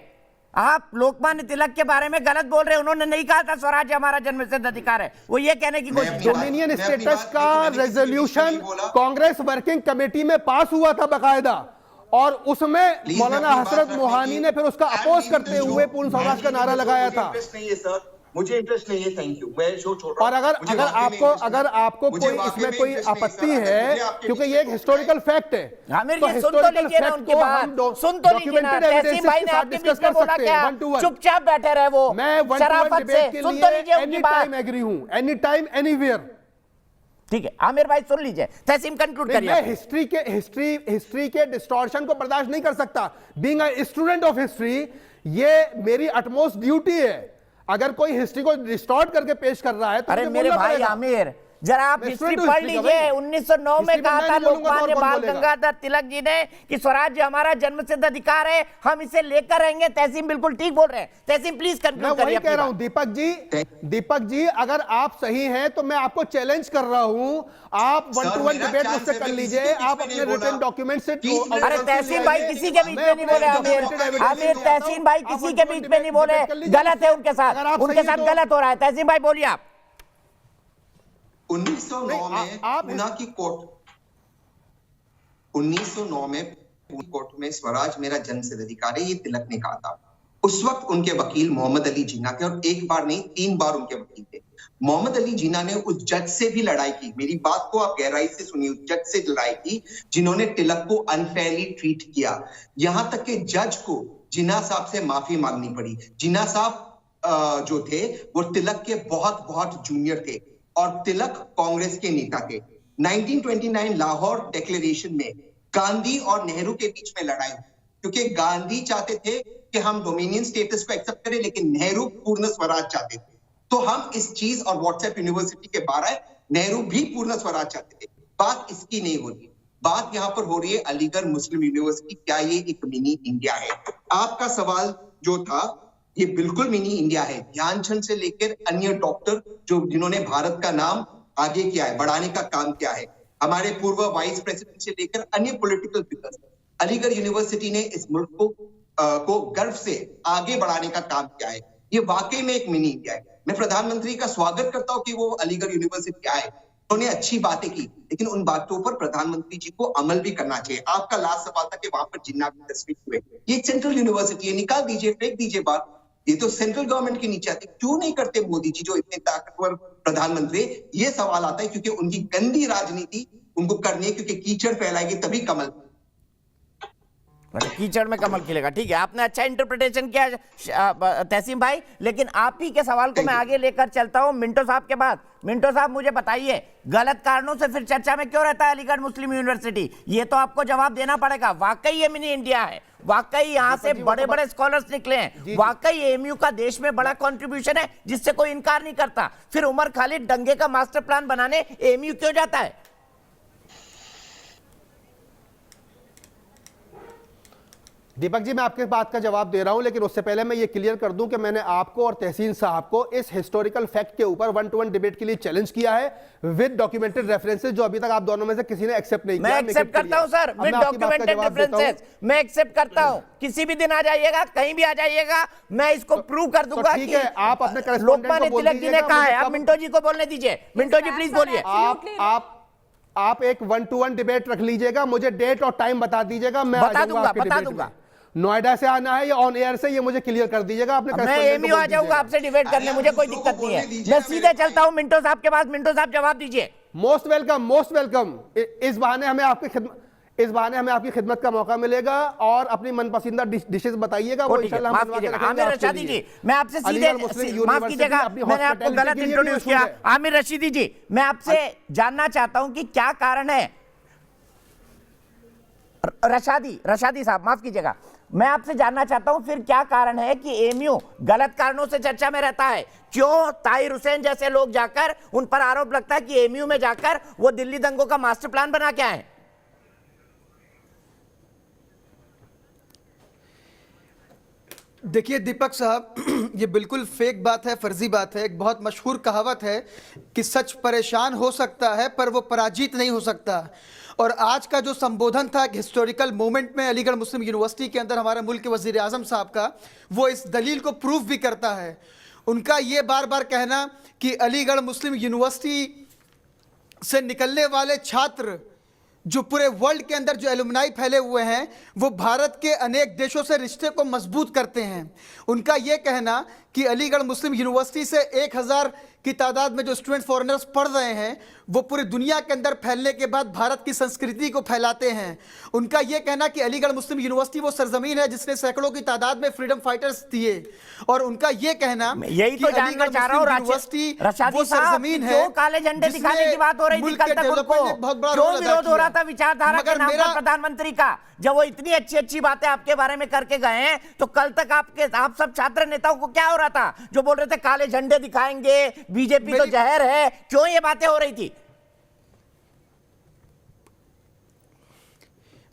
आप लोकमान्य तिलक के बारे में गलत बोल रहे हैं। उन्होंने नहीं कहा था स्वराज हमारा जन्मसिद्ध अधिकार है, वो ये कहने की कोशिश। डोमिनियन स्टेटस का रेजोल्यूशन कांग्रेस वर्किंग कमेटी में पास हुआ था बकायदा, और उसमें मौलाना हसरत मोहानी ने फिर उसका अपोज करते हुए पूर्ण स्वराज का नारा लगाया था। मुझे इंटरेस्ट नहीं है, थैंक यू, मैं शो छोड़ रहा हूं। और अगर आपको कोई इसमें कोई आपत्ति है, क्योंकि ये एक हिस्टोरिकल फैक्ट है, आमिर जी सुन तो लीजिए ना उनकी बात, सुन तो लीजिए ना। तहसीन भाई ने आपके बीच में बोला क्या? चुपचाप बैठे रहे वो शराफत से, सुन तो लीजिए उनकी बात। मैं एग्री हूं, एनी टाइम एनीवेयर। ठीक है आमिर भाई सुन लीजिए, तहसीन कंक्लूड करिए। मैं हिस्ट्री के डिस्टॉर्शन को बर्दाश्त नहीं कर सकता। Being a student of history, ये मेरी अटमोस्ट ड्यूटी है। अगर कोई हिस्ट्री को डिस्टॉर्ट करके पेश कर रहा है तो अरे मेरे भाई आमिर, जरा आप हिस्ट्री पढ़ लीजिए। 1909 में कहा था लोकमान्य बाल गंगाधर तिलक जी ने कि स्वराज हमारा जन्मसिद्ध अधिकार है, हम इसे लेकर रहेंगे। तहसीन बिल्कुल ठीक बोल रहे हैं। तहसीन प्लीज कंक्लूड करिए। मैं कह रहा हूं दीपक जी अगर आप सही हैं तो मैं आपको चैलेंज कर रहा हूं, आप 1-to-1 डिबेट मुझसे कर लीजिए। आप अपने रिटन डॉक्यूमेंट से। अरे तहसीन भाई किसी के बीच में नहीं बोले आमिर, तहसीन भाई किसी के बीच में नहीं बोले। गलत है उनके साथ गलत हो रहा है। तहसीन भाई बोलिए आप। 1909 में पूना की कोर्ट 1909 में कोर्ट में स्वराज मेरा जन्मसिद्ध अधिकार है, ये तिलक ने कहा था। उस वक्त उनके वकील मोहम्मद अली जीना थे, और एक बार नहीं 3 बार उनके वकील थे। मोहम्मद अली जीना ने उस जज से भी लड़ाई की, मेरी बात को आप गहराई से सुनिए, उस जज से लड़ाई की जिन्होंने तिलक को अनफेयरली ट्रीट किया। यहां तक कि जज को जिन्ना साहब से माफी मांगनी पड़ी। जिन्ना साहब जो थे वो तिलक के बहुत बहुत जूनियर थे, और तिलक कांग्रेस के नेता थे। 1929 लाहौर डिक्लेरेशन में गांधी और नेहरू के बीच में लड़ाई, क्योंकि गांधी चाहते थे कि हम डोमिनियन स्टेटस को एक्सेप्ट करें, लेकिन नेहरू पूर्ण स्वराज चाहते थे। तो हम इस चीज और व्हाट्सएप यूनिवर्सिटी के बाहर नेहरू भी पूर्ण स्वराज चाहते थे। बात इसकी नहीं हो रही, बात यहां पर हो रही है अलीगढ़ मुस्लिम यूनिवर्सिटी, क्या ये एक मिनी इंडिया है? आपका सवाल जो था ये बिल्कुल मिनी इंडिया है। ध्यानचंद से लेकर अन्य डॉक्टर जिन्होंने भारत का नाम आगे किया है, बढ़ाने का काम किया है, हमारे पूर्व वाइस प्रेसिडेंट से लेकर अन्य पॉलिटिकल फिगर्स, अलीगढ़ यूनिवर्सिटी ने इस मुल्क को गर्व से आगे बढ़ाने का काम किया है। ये वाकई में एक मिनी इंडिया है। मैं प्रधानमंत्री का स्वागत करता हूं कि वो अलीगढ़ यूनिवर्सिटी आए, उन्होंने अच्छी बातें की, लेकिन उन बातों पर प्रधानमंत्री जी को अमल भी करना चाहिए। आपका लास्ट सवाल था कि वहां पर जिन्ना की तस्वीर हुए, ये एक सेंट्रल यूनिवर्सिटी है, निकाल दीजिए, फेंक दीजिए बात। ये तो सेंट्रल गवर्नमेंट के नीचे आती, क्यों नहीं करते मोदी जी जो इतने ताकतवर प्रधानमंत्री? ये सवाल आता है क्योंकि उनकी गंदी राजनीति उनको करनी है, क्योंकि कीचड़ फैलाएगी तभी कमल। कीचड़ में कमल खिलेगा। ठीक है, आपने अच्छा इंटरप्रिटेशन किया तहसीन भाई, लेकिन आप ही के सवाल को मैं आगे लेकर चलता हूं मिंटो साहब के बाद। मिंटो साहब मुझे बताइए, गलत कारणों से फिर चर्चा में क्यों रहता है अलीगढ़ मुस्लिम यूनिवर्सिटी? ये तो आपको जवाब देना पड़ेगा। वाकई ये मिनी इंडिया है, वाकई यहाँ से बड़े बड़े स्कॉलर्स निकले हैं, वाकई एएमयू का देश में बड़ा कंट्रीब्यूशन है, जिससे कोई इनकार नहीं करता। फिर उमर खालिद दंगे का मास्टर प्लान बनाने एएमयू क्यों जाता है? दीपक जी मैं आपके बात का जवाब दे रहा हूं, लेकिन उससे पहले मैं ये क्लियर कर दूं कि मैंने आपको और तहसीन साहब को इस हिस्टोरिकल फैक्ट के ऊपर 1-to-1 डिबेट के लिए चैलेंज किया है विद डॉक्यूमेंटेड रेफरेंसेस, जो अभी तक आप दोनों में से किसी ने एक्सेप्ट नहीं किया। मैं एक्सेप्ट करता हूं सर, विद डॉक्यूमेंटेड रेफरेंसेस मैं एक्सेप्ट करता हूं। किसी भी दिन आ जाइएगा, कहीं भी आ जाइएगा, मैं इसको प्रूव कर दूंगा कि आप अपने लोकमान्य तिलक जी ने कहा है। आप मिंटो जी को बोलने दीजिए। मिंटो जी प्लीज बोलिए। आप एक 1-to-1 डिबेट रख लीजिएगा, मुझे डेट और टाइम बता दीजिएगा, मैं बता दूंगा। नोएडा से आना है या ऑन एयर से, ये मुझे क्लियर कर दीजिएगा। आपने मैं एएमयू आ जाऊंगा आपसे डिबेट करने, मुझे कोई दिक्कत नहीं है। मैं सीधे चलता हूं मिंटो साहब के पास। मिंटो साहब जवाब दीजिए। Most welcome, most welcome. इस बहाने हमें आपकी खिदमत, इस बहाने हमें आपकी खिदमत का मौका मिलेगा और अपनी मनपसंदीदा डिशेस बताइएगा, वो इंशाल्लाह हम बनवा के रखेंगे आमिर आपके रशीदी लिए। जी, मैं आपसे सीधे, माफ कीजिएगा मैंने आपको गलत इंट्रोड्यूस किया। आमिर रशीदी जी, मैं आपसे जानना चाहता हूं कि क्या कारण है, रशादी साहब माफ कीजिएगा, मैं आपसे जानना चाहता हूं फिर क्या कारण है कि एएमयू गलत कारणों से चर्चा में रहता है? क्यों ताहिर हुसैन जैसे लोग जाकर, उन पर आरोप लगता है कि एएमयू में जाकर वो दिल्ली दंगों का मास्टर प्लान बना के आए? देखिए दीपक साहब, ये बिल्कुल फेक बात है, फर्जी बात है। एक बहुत मशहूर कहावत है कि सच परेशान हो सकता है पर वो पराजित नहीं हो सकता। और आज का जो संबोधन था एक हिस्टोरिकल मोमेंट में अलीगढ़ मुस्लिम यूनिवर्सिटी के अंदर हमारे मुल्क के वजीर आजम साहब का, वो इस दलील को प्रूफ भी करता है। उनका ये बार बार कहना कि अलीगढ़ मुस्लिम यूनिवर्सिटी से निकलने वाले छात्र जो पूरे वर्ल्ड के अंदर जो एलुमनाई फैले हुए हैं वो भारत के अनेक देशों से रिश्ते को मजबूत करते हैं। उनका ये कहना कि अलीगढ़ मुस्लिम यूनिवर्सिटी से 1000 की तादाद में जो स्टूडेंट फॉरेनर्स पढ़ रहे हैं वो पूरी दुनिया के अंदर फैलने के बाद भारत की संस्कृति को फैलाते हैं। उनका ये कहना कि अलीगढ़ मुस्लिम यूनिवर्सिटी वो सरजमीन है जिसने सैकड़ों की तादाद में फ्रीडम फाइटर्स दिए। और उनका ये कहना यही तो जानना चाह रहा हूं यूनिवर्सिटी रशादी वो साहब, सरजमीन है क्यों काले झंडे दिखाने की बात हो रही थी कल तक उनको? क्यों विरोध हो रहा था विचारधारा के नाम पर प्रधानमंत्री का? जब वो इतनी अच्छी अच्छी बातें आपके बारे में करके गए हैं तो कल तक आप सब छात्र नेताओं को क्या हो रहा था जो बोल रहे थे काले झंडे दिखाएंगे, बीजेपी तो जहर है? क्यों ये बातें हो रही थी?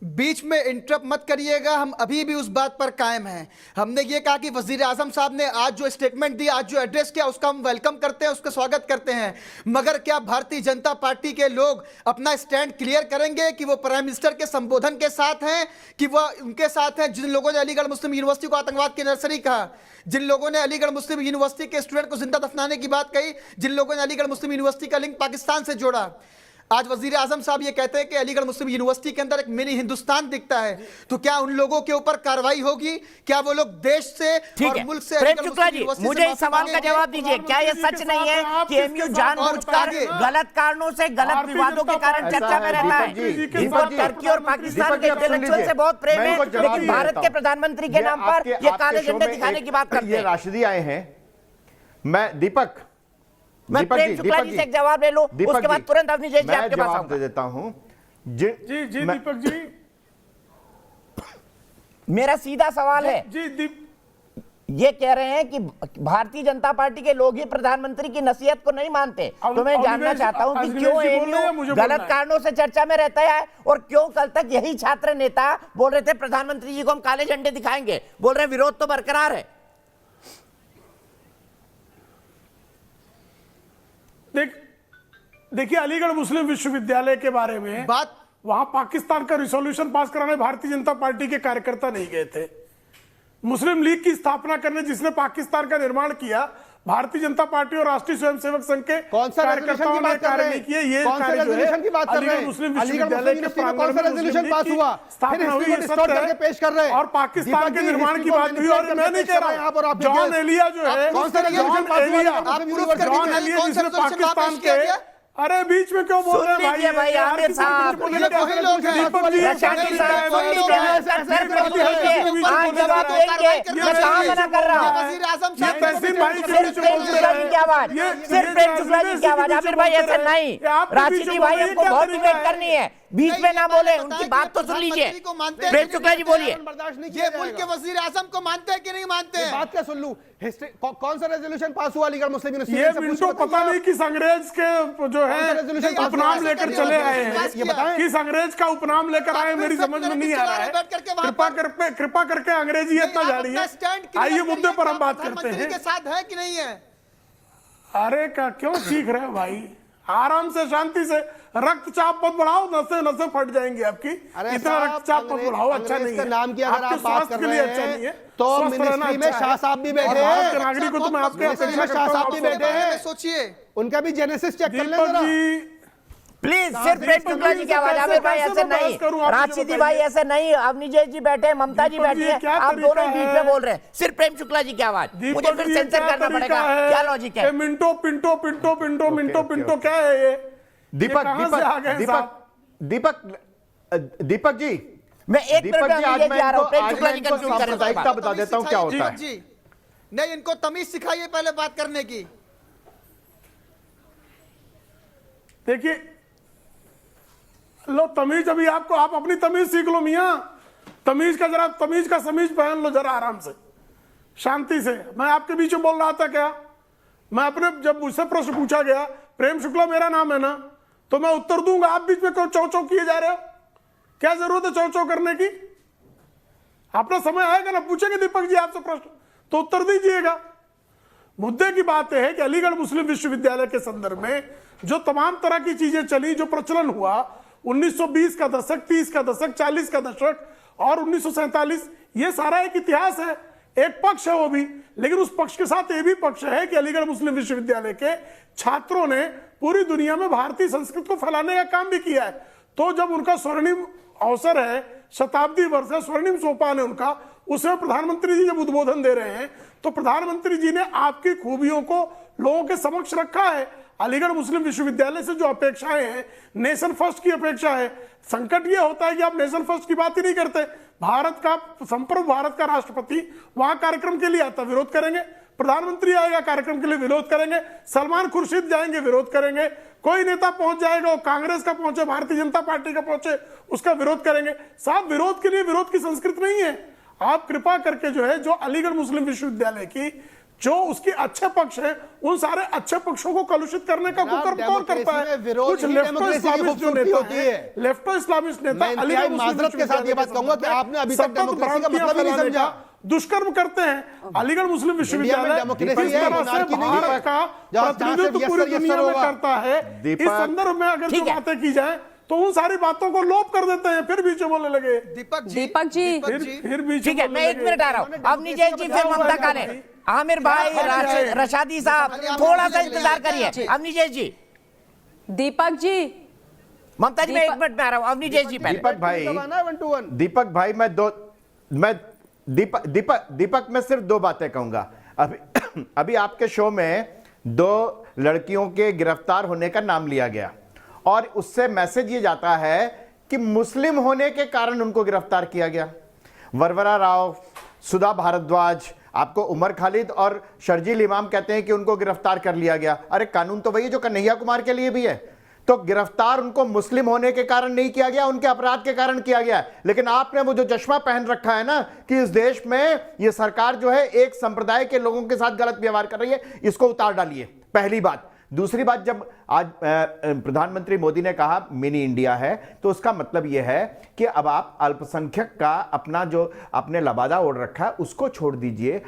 बीच में इंटरप्ट मत करिएगा, हम अभी भी उस बात पर कायम हैं। हमने ये कहा कि वजीर आजम साहब ने आज जो स्टेटमेंट दी, आज जो एड्रेस किया, उसका हम वेलकम करते हैं, उसका स्वागत करते हैं। मगर क्या भारतीय जनता पार्टी के लोग अपना स्टैंड क्लियर करेंगे कि वो प्राइम मिनिस्टर के संबोधन के साथ हैं, कि वो उनके साथ हैं जिन लोगों ने अलीगढ़ मुस्लिम यूनिवर्सिटी को आतंकवाद की नर्सरी कहा, जिन लोगों ने अलीगढ़ मुस्लिम यूनिवर्सिटी के स्टूडेंट को जिंदा दफनाने की बात कही, जिन लोगों ने अलीगढ़ मुस्लिम यूनिवर्सिटी का लिंक पाकिस्तान से जोड़ा? आज वजीर आजम साहब ये कहते हैं कि अलीगढ़ मुस्लिम यूनिवर्सिटी के अंदर एक मिनी हिंदुस्तान दिखता है, तो क्या उन लोगों के ऊपर कार्रवाई होगी? क्या वो लोग देश से और मुल्क से? प्रेम शुक्ला जी, मुझे इस सवाल का जवाब दीजिए, क्या ये सच नहीं है कि एएमयू जानबूझकर गलत कारणों से, गलत विवादों के कारण चर्चा में रहता है? इनको टर्की और पाकिस्तान के इंटेलेक्चुअल से बहुत प्रेम है, लेकिन भारत के प्रधानमंत्री के नाम पर ये काले झंडे दिखाने की बात करते हैं। राशिदी आए हैं, मैं दीपक मैं प्रेम शुक्ला जी से एक जवाब ले लो, उसके बाद तुरंत अवनीश जी आपके पास आऊंगा। दे देता हूं। जी दीपक जी, मेरा सीधा सवाल है, ये कह रहे हैं कि भारतीय जनता पार्टी के लोग ही प्रधानमंत्री की नसीहत को नहीं मानते, तो मैं जानना चाहता हूं कि क्यों एएमयू गलत कारणों से चर्चा में रहता है और क्यों कल तक यही छात्र नेता बोल रहे थे प्रधानमंत्री जी को हम काले झंडे दिखाएंगे, बोल रहे विरोध तो बरकरार है। देखिए अलीगढ़ मुस्लिम विश्वविद्यालय के बारे में बात, वहां पाकिस्तान का रिसोल्यूशन पास कराने भारतीय जनता पार्टी के कार्यकर्ता नहीं गए थे। मुस्लिम लीग की स्थापना करने जिसने पाकिस्तान का निर्माण किया, भारतीय जनता पार्टी और राष्ट्रीय स्वयंसेवक संघ के कार्यकर्ताओं ने कार्य नहीं किए। ये अलीगढ़ मुस्लिम विश्वविद्यालय के प्रांगण में रेजोल्यूशन पास हुआ, स्थापना हुई, ये सत्य है। पेश कर रहे हैं और पाकिस्तान के निर्माण की बात हुई। और मैं नहीं कह रहा, जॉन एलिया जो है, जॉन एलिया जिसने पाकिस्तान के, अरे बीच में क्यों बोल रहे हैं भाई आमिर साहब? आमिर भाई ऐसे नहीं, राशिदी भाई हमको बहुत डिबेट करनी है, बीच में ना बोले, उनकी बात तो सुन लीजिए। प्रेम शुक्ला जी बोलिए। ये मुल्क के वजीर आजम को मानते हैं कि नहीं मानते हैं? बात क्या सुन लूं, कौन सा रेजोल्यूशन पास हुआ अलीगढ़ मुस्लिम यूनिवर्सिटी? ये मिनटों पता नहीं किस अंग्रेज के जो है उपनाम लेकर चले आए हैं, किस अंग्रेज का उपनाम लेकर आए मेरी समझ में नहीं आ रहा है। कृपा करके अंग्रेजी इतना जानिए। आइए मुद्दे पर हम बात करते हैं। के साथ है कि नहीं है? अरे क्या क्यों सीख रहे हो भाई? आराम से, शांति से, रक्तचाप मत बढ़ाओ, नसें फट जाएंगी आपकी। इतना रक्तचाप मत बढ़ाओ, अच्छा नहीं है। नाम की अगर आप बात कर रहे हैं तो मिनिस्ट्री में शाह साहब भी बैठे हैं, नागरिक को तो मैं आपके शाह साहब भी बैठे हैं, सोचिए उनका भी जेनेसिस चेक कर लें प्लीज। सिर्फ प्रेम शुक्ला जी की आवाज, आमिर भाई ऐसे नहीं, राशिदी भाई ऐसे नहीं, अवनीश जी बैठे, ममता जी बैठी है, आप दोनों बीच में बोल रहे हैं। सिर्फ प्रेम शुक्ला जी की आवाज, मुझे फिर सेंसर करना पड़ेगा, क्या लॉजिक है? मिनटो पिंटो पिंटो पिंटो पिंटो पिंटो क्या है ये? दीपक दीपक जी, मैं एक मिनट दीपक जी, आज मैं में इनको सांप्रदायिकता बता देता हूं क्या होता है। जी नहीं, इनको तमीज सिखाइए पहले बात करने की। देखिए, लो तमीज, अभी आपको, आप अपनी तमीज सीख लो मियां। तमीज का समीज पहन लो जरा आराम से, शांति से। मैं आपके बीच में बोल रहा था क्या? मैं अपने, जब मुझसे प्रश्न पूछा गया, प्रेम शुक्ला मेरा नाम है ना, तो मैं उत्तर दूंगा। आप बीच में क्यों चौ चौ किए जा रहे हो? क्या जरूरत है चौ चौ करने की? अपना समय आएगा ना, पूछेंगे दीपक जी आपसे प्रश्न तो उत्तर दीजिएगा। मुद्दे की बात है कि अलीगढ़ मुस्लिम विश्वविद्यालय के संदर्भ में जो तमाम तरह की चीजें चली, जो प्रचलन हुआ 1920 का दशक, 30 का दशक, 40 का दशक और 1947, ये सारा एक इतिहास है, एक पक्ष है वो भी। लेकिन उस पक्ष के साथ ये भी पक्ष है कि अलीगढ़ मुस्लिम विश्वविद्यालय के छात्रों ने पूरी दुनिया में भारतीय संस्कृति को फैलाने का काम भी किया है। तो जब उनका स्वर्णिम अवसर है, शताब्दी वर्ष है, स्वर्णिम सोपान है उनका, उसमें प्रधानमंत्री जी जब उद्बोधन दे रहे हैं तो प्रधानमंत्री जी ने आपकी खूबियों को लोगों के समक्ष रखा है। अलीगढ़ मुस्लिम विश्वविद्यालय से जो अपेक्षाएं हैं, नेशन फर्स्ट की अपेक्षा है। संकट ये होता है कि आप नेशन फर्स्ट की बात ही नहीं करते। भारत का संप्रभु, भारत का राष्ट्रपति वहां कार्यक्रम के लिए आता, विरोध करेंगे। प्रधानमंत्री आएगा कार्यक्रम के लिए, विरोध करेंगे। सलमान खुर्शीद जाएंगे, विरोध करेंगे। कोई नेता पहुंच जाएगा, वो कांग्रेस का पहुंचे, भारतीय जनता पार्टी का पहुंचे, उसका विरोध करेंगे। साहब, विरोध के लिए विरोध की संस्कृति नहीं है। आप कृपा करके जो है, जो अलीगढ़ मुस्लिम विश्वविद्यालय की जो उसके अच्छे पक्ष हैं, उन सारे अच्छे पक्षों को कलुषित करने का कुकर्म कौन करता है? कुछ लेफ्टो इस्लामिस्ट जो नेता हैं, लेफ्टो इस्लामिस्ट नेता अलीगढ़ मुस्लिम के साथ ये बात कहूंगा कि आपने अभी तक डेमोक्रेसी का मतलब ही नहीं समझा। दुष्कर्म करते हैं। अलीगढ़ मुस्लिम विश्वविद्यालय किस तरह से भारत का प्रतिनिधित्व पूरी दुनिया में करता है, इस संदर्भ में अगर जो बातें की जाए तो उन सारी बातों को लोप कर देते हैं, फिर बीच में बोलने लगे। दीपक जी फिर बीच ठीक है, मैं एक मिनट आ रहा हूँ। अवनी जैन जी, फिर ममता काले, आमिर भाई, रशादी साहब, थोड़ा सा इंतजार करिए। अवनी जैन जी, दीपक जी, ममता जी, मैं एक मिनट में आ रहा हूँ। अवनी जैन जी पहले। दीपक मैं सिर्फ दो बातें कहूंगा। अभी आपके शो में दो लड़कियों के गिरफ्तार होने का नाम लिया गया और उससे मैसेज ये जाता है कि मुस्लिम होने के कारण उनको गिरफ्तार किया गया। वरवरा राव, सुधा भारद्वाज, आपको उमर खालिद और शर्जील इमाम कहते हैं कि उनको गिरफ्तार कर लिया गया। अरे कानून तो वही है जो कन्हैया कुमार के लिए भी है। तो गिरफ्तार उनको मुस्लिम होने के कारण नहीं किया गया, उनके अपराध के कारण किया गया है। लेकिन आपने वो जो चश्मा पहन रखा है ना कि इस देश में ये सरकार जो है एक संप्रदाय के लोगों के साथ गलत व्यवहार कर रही है, इसको उतार डालिए, पहली बात। दूसरी बात, जब आज प्रधानमंत्री मोदी ने कहा मिनी इंडिया है, तो उसका मतलब यह है कि अब आप अल्पसंख्यक का अपना जो आपने लबादा ओढ़ रखा है उसको छोड़ दीजिए।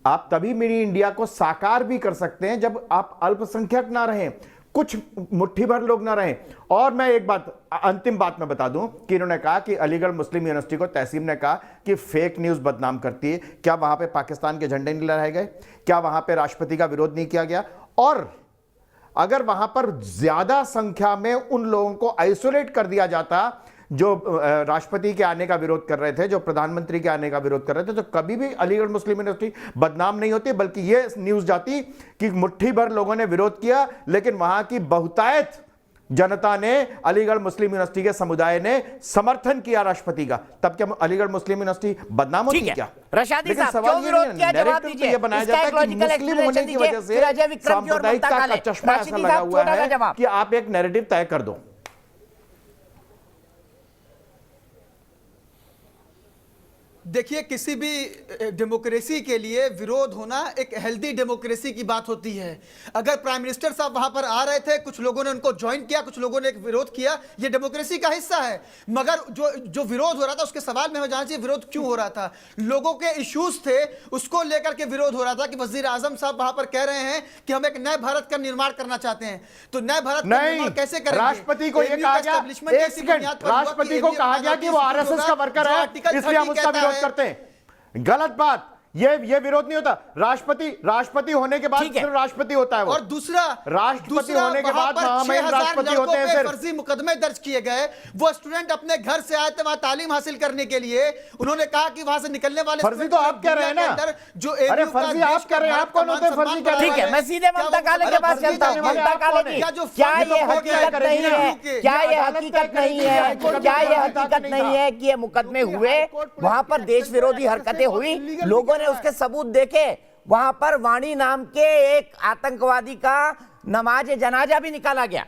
आप तभी मिनी इंडिया को साकार भी कर सकते हैं जब आप अल्पसंख्यक ना रहें, कुछ मुट्ठी भर लोग ना रहें। और मैं एक बात, अंतिम बात मैं बता दूं कि इन्होंने कहा कि अलीगढ़ मुस्लिम यूनिवर्सिटी को तहसीम ने कहा कि फेक न्यूज बदनाम करती है। क्या वहां पे पाकिस्तान के झंडे नहीं लहराए गए? क्या वहां पे राष्ट्रपति का विरोध नहीं किया गया? और अगर वहां पर ज्यादा संख्या में उन लोगों को आइसोलेट कर दिया जाता जो राष्ट्रपति के आने का विरोध कर रहे थे, जो प्रधानमंत्री के आने का विरोध कर रहे थे, तो कभी भी अलीगढ़ मुस्लिम यूनिवर्सिटी बदनाम नहीं होती, बल्कि यह न्यूज जाती कि मुट्ठी भर लोगों ने विरोध किया, लेकिन वहां की बहुतायत जनता ने, अलीगढ़ मुस्लिम यूनिवर्सिटी के समुदाय ने समर्थन किया राष्ट्रपति का। तब क्या अलीगढ़ मुस्लिम यूनिवर्सिटी बदनाम होती है क्या? रशादी साहब, क्यों विरोध किया? जवाब दीजिए। ये बनाया जाता है कि मुस्लिम होने की वजह से सांप्रदायिकता का चश्मा ऐसा लगा हुआ है कि आप एक नैरेटिव तय कर दो। देखिए, किसी भी डेमोक्रेसी के लिए विरोध होना एक हेल्दी डेमोक्रेसी की बात होती है। अगर प्राइम मिनिस्टर साहब वहां पर आ रहे थे, कुछ लोगों ने उनको ज्वाइन किया, कुछ लोगों ने एक विरोध किया, ये डेमोक्रेसी का हिस्सा है। मगर जो विरोध हो रहा था उसके सवाल में हमें जानना चाहिए विरोध क्यों हो रहा था। लोगों के इश्यूज थे, उसको लेकर के विरोध हो रहा था कि वजीर आजम साहब वहां पर कह रहे हैं कि हम एक नए भारत का निर्माण करना चाहते हैं। तो नए भारत का निर्माण कैसे करेंगे? राष्ट्रपति को यह कहा गया, राष्ट्रपति को कहा गया कि वो आरएसएस का वर्कर है, इसलिए हम उसका विरोध करते हैं। गलत बात। ये विरोध नहीं होता। राष्ट्रपति होने के बाद ठीक है। सिर्फ राष्ट्रपति होता है वो। और दूसरा राष्ट्रपति होने के बाद महामहिम राष्ट्रपति होते हैं। फिर फर्जी मुकदमे दर्ज किए गए। वो स्टूडेंट अपने घर से आए थे वहां तालीम हासिल करने के लिए, उन्होंने कहा कि वहां से निकलने वाले फर्जी तो आप कह रहे हैं ना, जो अरे फर्जी आप कह रहे हैं, आप कौन होते हैं फर्जी कह रहे हैं? ठीक है, मैं सीधे ममता काले के पास चलता हूं। ममता काले जी, क्या ये हकीकत नहीं है, क्या ये हकीकत नहीं है, क्या ये हकीकत नहीं है कि ये मुकदमे हुए, वहां पर देश विरोधी हरकतें हुई, लोगों ने उसके सबूत देखे, वहां पर वाणी नाम के एक आतंकवादी का नमाज जनाजा भी निकाला गया।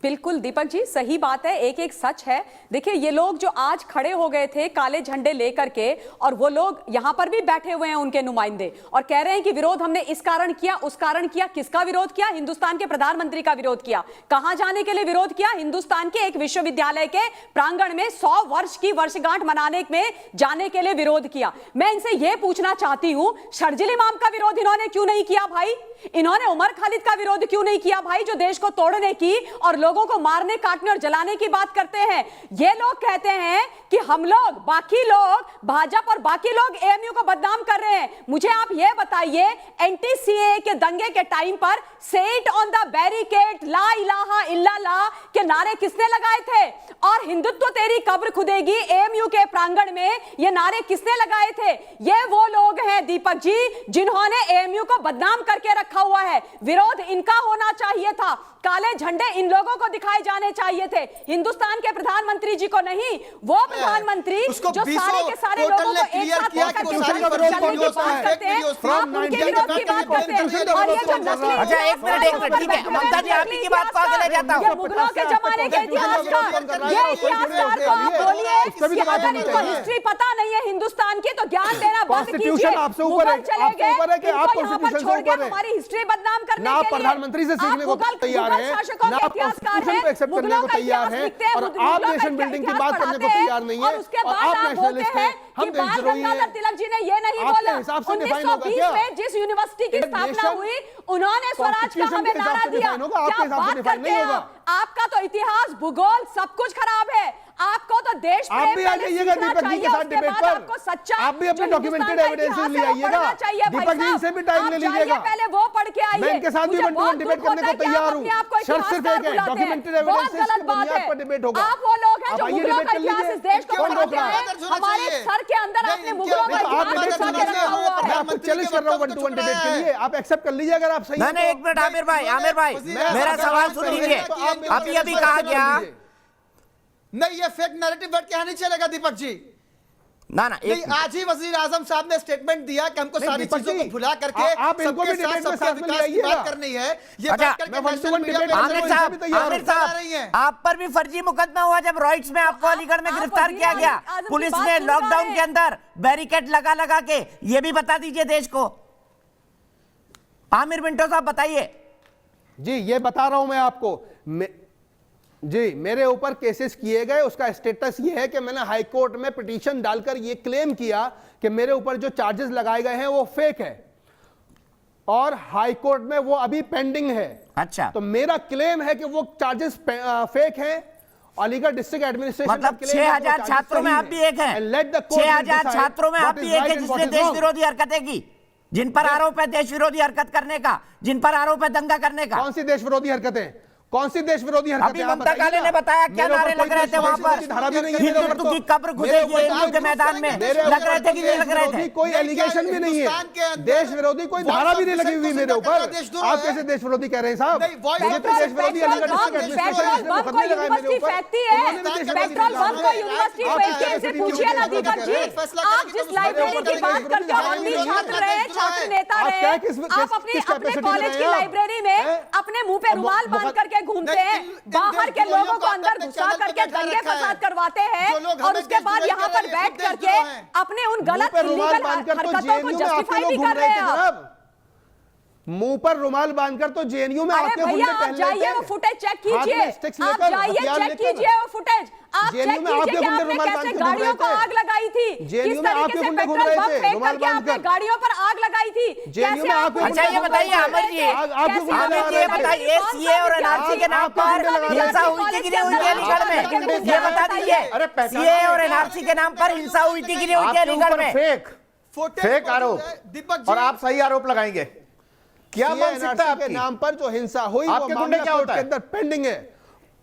बिल्कुल दीपक जी, सही बात है, एक एक सच है। देखिए ये लोग जो आज खड़े हो गए थे काले झंडे लेकर के, और वो लोग यहां पर भी बैठे हुए हैं उनके नुमाइंदे, और कह रहे हैं कि विरोध हमने इस कारण किया, उस कारण किया। किसका विरोध किया? हिंदुस्तान के प्रधानमंत्री का विरोध किया। कहां जाने के लिए विरोध किया? हिंदुस्तान के एक विश्वविद्यालय के प्रांगण में 100 वर्ष की वर्षगांठ मनाने में जाने के लिए विरोध किया। मैं इनसे यह पूछना चाहती हूं, शर्जिल इमाम का विरोध इन्होंने क्यों नहीं किया भाई? इन्होंने उमर खालिद का विरोध क्यों नहीं किया भाई, जो देश को तोड़ने की और लोगों को मारने काटने और जलाने की बात करते हैं? ये लोग कहते हैं कि हम लोग, बाकी लोग, भाजपा और बाकी लोग एएमयू को बदनाम कर रहे हैं। मुझे आप ये बताइए, एंटी सीएए के दंगे के टाइम पर सेट ऑन द बैरिकेड ला इलाहा इल्लल्लाह के नारे किसने लगाए थे? और हिंदुत्व तेरी कब्र खुदेगी एएमयू के प्रांगण में ये नारे किसने लगाए थे? ये वो लोग हैं दीपक जी जिन्होंने एएमयू को बदनाम करके रखा हुआ है। विरोध इनका होना चाहिए था, काले झंडे इन लोगों को दिखाए जाने चाहिए थे, हिंदुस्तान के प्रधानमंत्री जी को नहीं। वो प्रधानमंत्री जो सारे के सारे लोगों को एक साथ लेकर के चलने की बात करते हैं, आप उनके विरोध की बात करते हैं। और ये जो नस्ली, अच्छा एक मिनट, ठीक है ममता जी, आप की बात को आगे ले जाता हूं। मुगलों के जमाने के इतिहास का ये इतिहासकार को आप बोलिए कि अगर इनको हिस्ट्री पता नहीं है हिंदुस्तान की तो ज्ञान देना बंद कीजिए। मुगल चले गए, इनको यहाँ पर छोड़ के हमारी हिस्ट्री बदनाम करने के लिए प्रधानमंत्री से सीखने को तैयार है, ना आप कॉन्स्टिट्यूशन को एक्सेप्ट करने को तैयार है, और आप नेशन बिल्डिंग की बात करने को तैयार नहीं है, और आप नेशनलिस्ट हैं। हम बाल गंगाधर तिलक जी ने ये नहीं बोला 1920 में जिस यूनिवर्सिटी की स्थापना हुई उन्होंने स्वराज का हमें नारा दिया। क्या बात करते हैं आपका तो इतिहास, भूगोल सब कुछ खराब है। आपको तो देश आप भी आ जाइएगा दीपक जी के साथ डिबेट पर, आप भी अपने डॉक्यूमेंटेड एविडेंसेस ले आइएगा, दीपक जी से भी टाइम ले लीजिएगा। पहले वो पढ़ के आइए, मैं इनके साथ भी 1-to-1 डिबेट करने को तैयार हूं। शर्त सिर्फ एक है, डॉक्यूमेंटेड एविडेंसेस की बुनियाद पर डिबेट होगा। आप वो लोग हैं जो मुगलों का इतिहास इस देश को पढ़ाते हैं, हमारे सर के अंदर आपने मुगलों का इतिहास बिठा के रखा हुआ है। मैं आपको चैलेंज कर रहा हूं 1-to-1 डिबेट के लिए, आप एक्सेप्ट कर लीजिए अगर आप सही। नहीं, एक मिनट आमिर भाई, मेरा सवाल सुन लीजिए। अभी कहा गया नहीं, ये फेक नैरेटिव बैठ के यहाँ नहीं चलेगा दीपक जी। ना नहीं, आज ही वजीर आजम साहब ने स्टेटमेंट दिया कि हमको सारी चीजों को भुला करके आप इनको भी डिबेट में साथ में ले आइए, बात करनी है। ये अच्छा, बात करके नेशनल मीडिया पे आमिर साहब, आप पर भी फर्जी मुकदमा हुआ जब रॉयट्स में आपको अलीगढ़ में गिरफ्तार किया गया, पुलिस ने लॉकडाउन के अंदर बैरिकेड लगा के, ये भी बता दीजिए देश को। आमिर मिंटो साहब बताइए। जी ये बता रहा हूं मैं आपको, जी मेरे ऊपर केसेस किए गए, उसका स्टेटस ये है कि मैंने हाई कोर्ट में पिटीशन डालकर ये क्लेम किया कि मेरे ऊपर जो चार्जेस लगाए गए हैं वो फेक है, और हाई कोर्ट में वो अभी पेंडिंग है। अच्छा, तो मेरा क्लेम है कि वो चार्जेस फेक हैं। अलीगढ़ डिस्ट्रिक्ट एडमिनिस्ट्रेशन मतलब 6000 छात्रों में आप भी एक हैं, 6000 छात्रों में आप भी एक हैं जिसने देश विरोधी हरकतें की, जिन पर आरोप है देश विरोधी हरकत करने का, जिन पर आरोप है दंगा करने का। कौन सी देश विरोधी हरकतें? कौन सी देश विरोधी हरकतें? अभी ममता काले ने बताया क्या नारे लग रहे थे वहां पर, हिंदुत्व की कब्र खुदेगी एएमयू के मैदान में, लग रहे थे कि नहीं लग रहे थे? कोई एलिगेशन भी नहीं है, देश विरोधी कोई धारा भी नहीं लगी हुई मेरे ऊपर। आप कैसे देश विरोधी कह रहे हैं साहब? मुझे तो देश विरोधी अलीगढ़ डिस्ट्रिक्ट एडमिनिस्ट्रेशन ने मुकदमे लगाए मेरे ऊपर। पेट्रोल बंक को यूनिवर्सिटी फेंकने से पूछिए ना दीपक जी, आप जिस लाइब्रेरी की बात करते हो, हम भी छात्र रहे, छात्र नेता रहे, आप अपने कॉलेज की लाइब्रेरी में अपने मुंह पे रुमाल बांध करके घूमते हैं, बाहर के लोगों को अंदर घुसा करके दंगे फसाद करवाते हैं, और उसके बाद यहाँ पर बैठ करके अपने उन गलत इलीगल हरकतों को जस्टिफाई भी कर रहे हैं। मुंह पर रुमाल बांधकर तो जेएनयू में अरे आपके भैया गुंडे आप टहल जाइए लेते वो हैं। फुटेज चेक हाथ कीजिए, में स्टिक्स आप लेकर, जाइए हथियार चेक लेकर। कीजिए वो फुटेज, आप जेएनयू चेक में आपके कीजिए कि गुंडे आपने रुमाल कैसे बांध के घूम गाड़ियों रहे को थे। आग लगाई थी, जेएनयू किस में तरीके आपके से गुंडे घूम पेट्रोल रहे बम थे, फेंक रुमाल करके आपने बांधकर। गाड़ियों पर आग लगाई थी। जेएनयू में कैसे आपके आप गुंडे अच्छा ये घूम बताइए रहे थे। अमर जी, आपके गुंडे अमित लगा जी ये रहे थे। बताइए सीए और एनआरसी के नाम पर हिंसा हुई थी कि नहीं हुई थी अलीगढ़ में, ये बता दीजिए। अरे पहचान सीए और एनआरसी के नाम पर हिंसा हुई थी कि नहीं हुई थी आपके अलीगढ़ ऊपर में? फेक आरोप, दीपक जी, और आप सही आरोप लगाएंगे। क्या सीए मानसिकता है एनआरसी के आपकी? नाम पर जो हिंसा हुई वो आपके गुंडे मामला क्या कोर्ट होता के है? अंदर पेंडिंग है।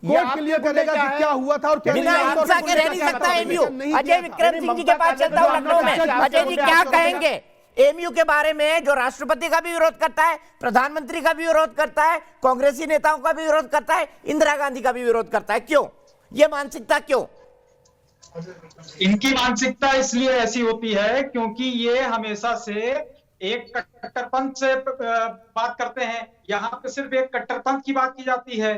ये कोर्ट आपके क्लियर गुंडे करेगा क्या कि है? क्या हुआ था और क्या बिना नहीं हुआ था और हिंसा के पुलिस रह नहीं क्या सकता क्या एमयू। नहीं अजय किया। विक्रम सिंह जी के पास चलता हूं लखनऊ में। अजय जी क्या कहेंगे एमयू के बारे में, जो राष्ट्रपति का भी विरोध करता है, प्रधानमंत्री का भी विरोध करता है, कांग्रेसी नेताओं का भी विरोध करता है, इंदिरा गांधी का भी विरोध करता है, क्यों? ये मानसिकता क्यों? इनकी मानसिकता इसलिए ऐसी होती है क्योंकि ये हमेशा से एक कट्टरपंथ से बात करते हैं। यहाँ पे सिर्फ एक कट्टरपंथ की बात की जाती है।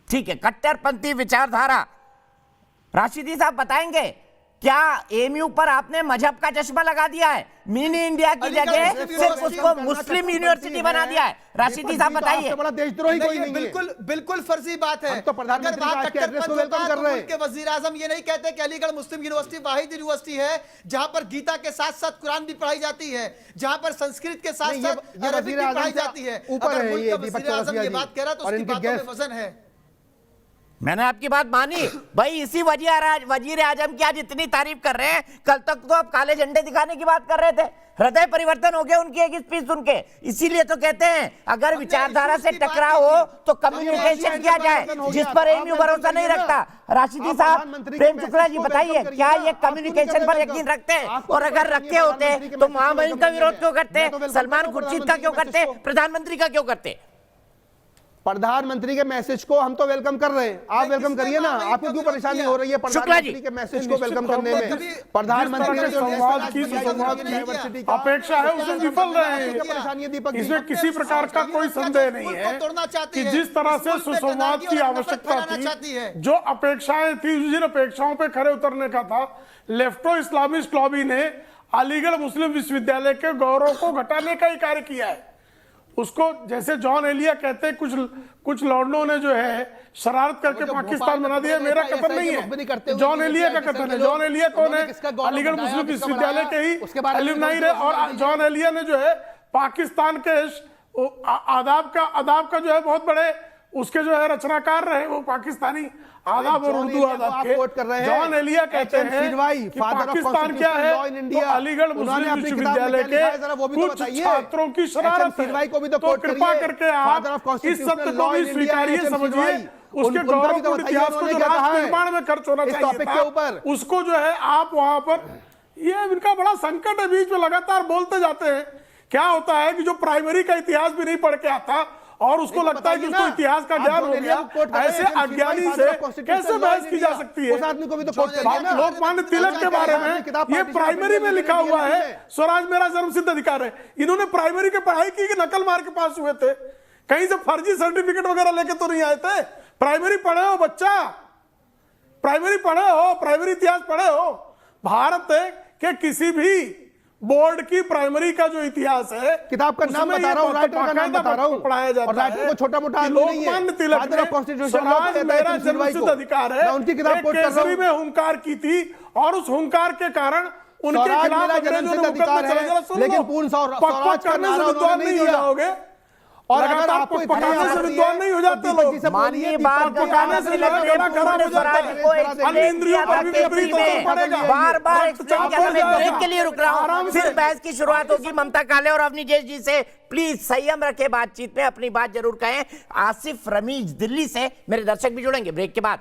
ठीक है, कट्टरपंथी विचारधारा। राशिदी साहब बताएंगे क्या एमयू पर आपने मजहब का चश्मा लगा दिया है? मिनी इंडिया की जगह सिर्फ उसको मुस्लिम यूनिवर्सिटी बना दिया है। राशिदी साहब बताइए। बड़ा देशद्रोही कोई नहीं है। बिल्कुल बिल्कुल फर्जी बात है। हम तो प्रधानमंत्री अगर वहाँ का आज के एड्रेस को कट्टरपंथ वेलकम होता कर तो रहे हैं। मुल्क के वजीर आजम ये नहीं कहते कि अलीगढ़ मुस्लिम यूनिवर्सिटी वाहिद यूनिवर्सिटी है जहां पर गीता के साथ साथ कुरान भी पढ़ाई जाती है, जहां पर संस्कृत के साथ नहीं, साथ ये अरबी भी वज़ीर-ए-आज़म पढ़ाई से जाती है। ऊपर अगर है मुल्क ये का दीपक वज़ीर आज़म चौरसिया ये जी बात कह रहा तो और उसकी इनके बातों में गेस्ट। वजन है। मैंने आपकी बात मानी भाई। इसी वजीर आजम की आज इतनी तारीफ कर रहे हैं, कल तक तो आप काले झंडे दिखाने की बात कर रहे थे। हृदय परिवर्तन हो गया उनकी एक स्पीच सुन के। इसीलिए तो कहते हैं अगर विचारधारा से टकराव हो तो कम्युनिकेशन किया जाए, जिस पर एमयू भरोसा नहीं रखता। राशिदी साहब, प्रेम शुक्ला जी बताइए क्या ये कम्युनिकेशन पर यकीन रखते हैं? और अगर रखे होते तो महामहिम का विरोध क्यों करते, सलमान खुर्शीद का क्यों करते, प्रधानमंत्री का क्यों करते? प्रधानमंत्री के मैसेज को हम तो वेलकम कर रहे हैं, आप वेलकम करिए ना। आपको क्यों परेशानी हो रही है प्रधानमंत्री के मैसेज को वेलकम करने में? प्रधानमंत्री ने जो संवाद की अपेक्षा है उसे विफल रहे हैं। परेशानी है दीपक जी। इसमें किसी प्रकार का कोई संदेह नहीं है कि जिस तरह से सुसंवाद की आवश्यकता थी, जो अपेक्षाएं थी, जिन अपेक्षाओं पे खरे उतरने का था, लेफ्टो इस्लामिस्ट लॉबी ने अलीगढ़ मुस्लिम विश्वविद्यालय के गौरव को घटाने का ही कार्य किया है। उसको जैसे जॉन एलिया कहते हैं, कुछ लॉर्डों ने जो है शरारत करके पाकिस्तान बना दिया। मेरा कथन नहीं है, जॉन एलिया का कथन है। जॉन एलिया कौन है? अलीगढ़ मुस्लिम विश्वविद्यालय के ही एलुमनाई रहे। और जॉन एलिया ने जो है पाकिस्तान के आदाब का जो है बहुत बड़े उसके जो है रचनाकार रहे, वो पाकिस्तानी आदाब और उर्दू आदाब के। जॉन एलिया कहते हैं कि पाकिस्तान क्या है, तो अलीगढ़ मुस्लिम विश्वविद्यालय के कुछ छात्रों की शरारत है। तो कृपा करके आप इस सत्य को भी स्वीकारिए, समझिए। उसके गौरवपूर्ण इतिहास को जो राष्ट्र निर्माण में खर्च होना चाहिए था, उसको जो है आप वहां पर, ये इनका बड़ा संकट है। बीच में लगातार बोलते जाते हैं। क्या होता है कि जो प्राइमरी का इतिहास भी नहीं पढ़ के आता और उसको लगता है कि उसको इतिहास का ज्ञान हो गया, ऐसे अज्ञानी से कैसे बहस की जा सकती है? लोकमान्य तिलक के बारे में ये प्राइमरी में लिखा हुआ है, स्वराज मेरा जन्मसिद्ध अधिकार है। इन्होंने प्राइमरी की पढ़ाई की कि नकल मार के पास हुए थे? कहीं से फर्जी सर्टिफिकेट वगैरह लेके तो नहीं आए थे? प्राइमरी पढ़े हो बच्चा, प्राइमरी पढ़े हो, प्राइमरी इतिहास पढ़े हो। भारत के किसी भी बोर्ड की प्राइमरी का जो इतिहास है, किताब का नाम बता रहा हूँ, राइटर का नाम बता रहा हूँ, पढ़ाया जाता है। और राइटर को छोटा मोटा आदमी नहीं है। लोकमान्य तिलक ने स्वराज मेरा जन्मसिद्ध अधिकार है, उनकी किताब कोट कर रहा केसरी हूँ। में हुंकार की थी और उस हुंकार के कारण उनके खिलाफ जन्मसिद्ध अधिकार है, लेकिन पूर्ण पक्का करने से विद्वान नहीं हो जाओगे। और अगर आपको पकाने से विद्वान नहीं हो जाते लोग, माननीय बात पकाने से लगते बार ब्रेक के लिए रुक रहा हूँ, फिर बहस की शुरुआत होगी ममता काले और अवनीश जी से। प्लीज संयम रखे बातचीत में, अपनी बात जरूर कहें। आसिफ रमीज दिल्ली से मेरे दर्शक भी जुड़ेंगे ब्रेक के बाद।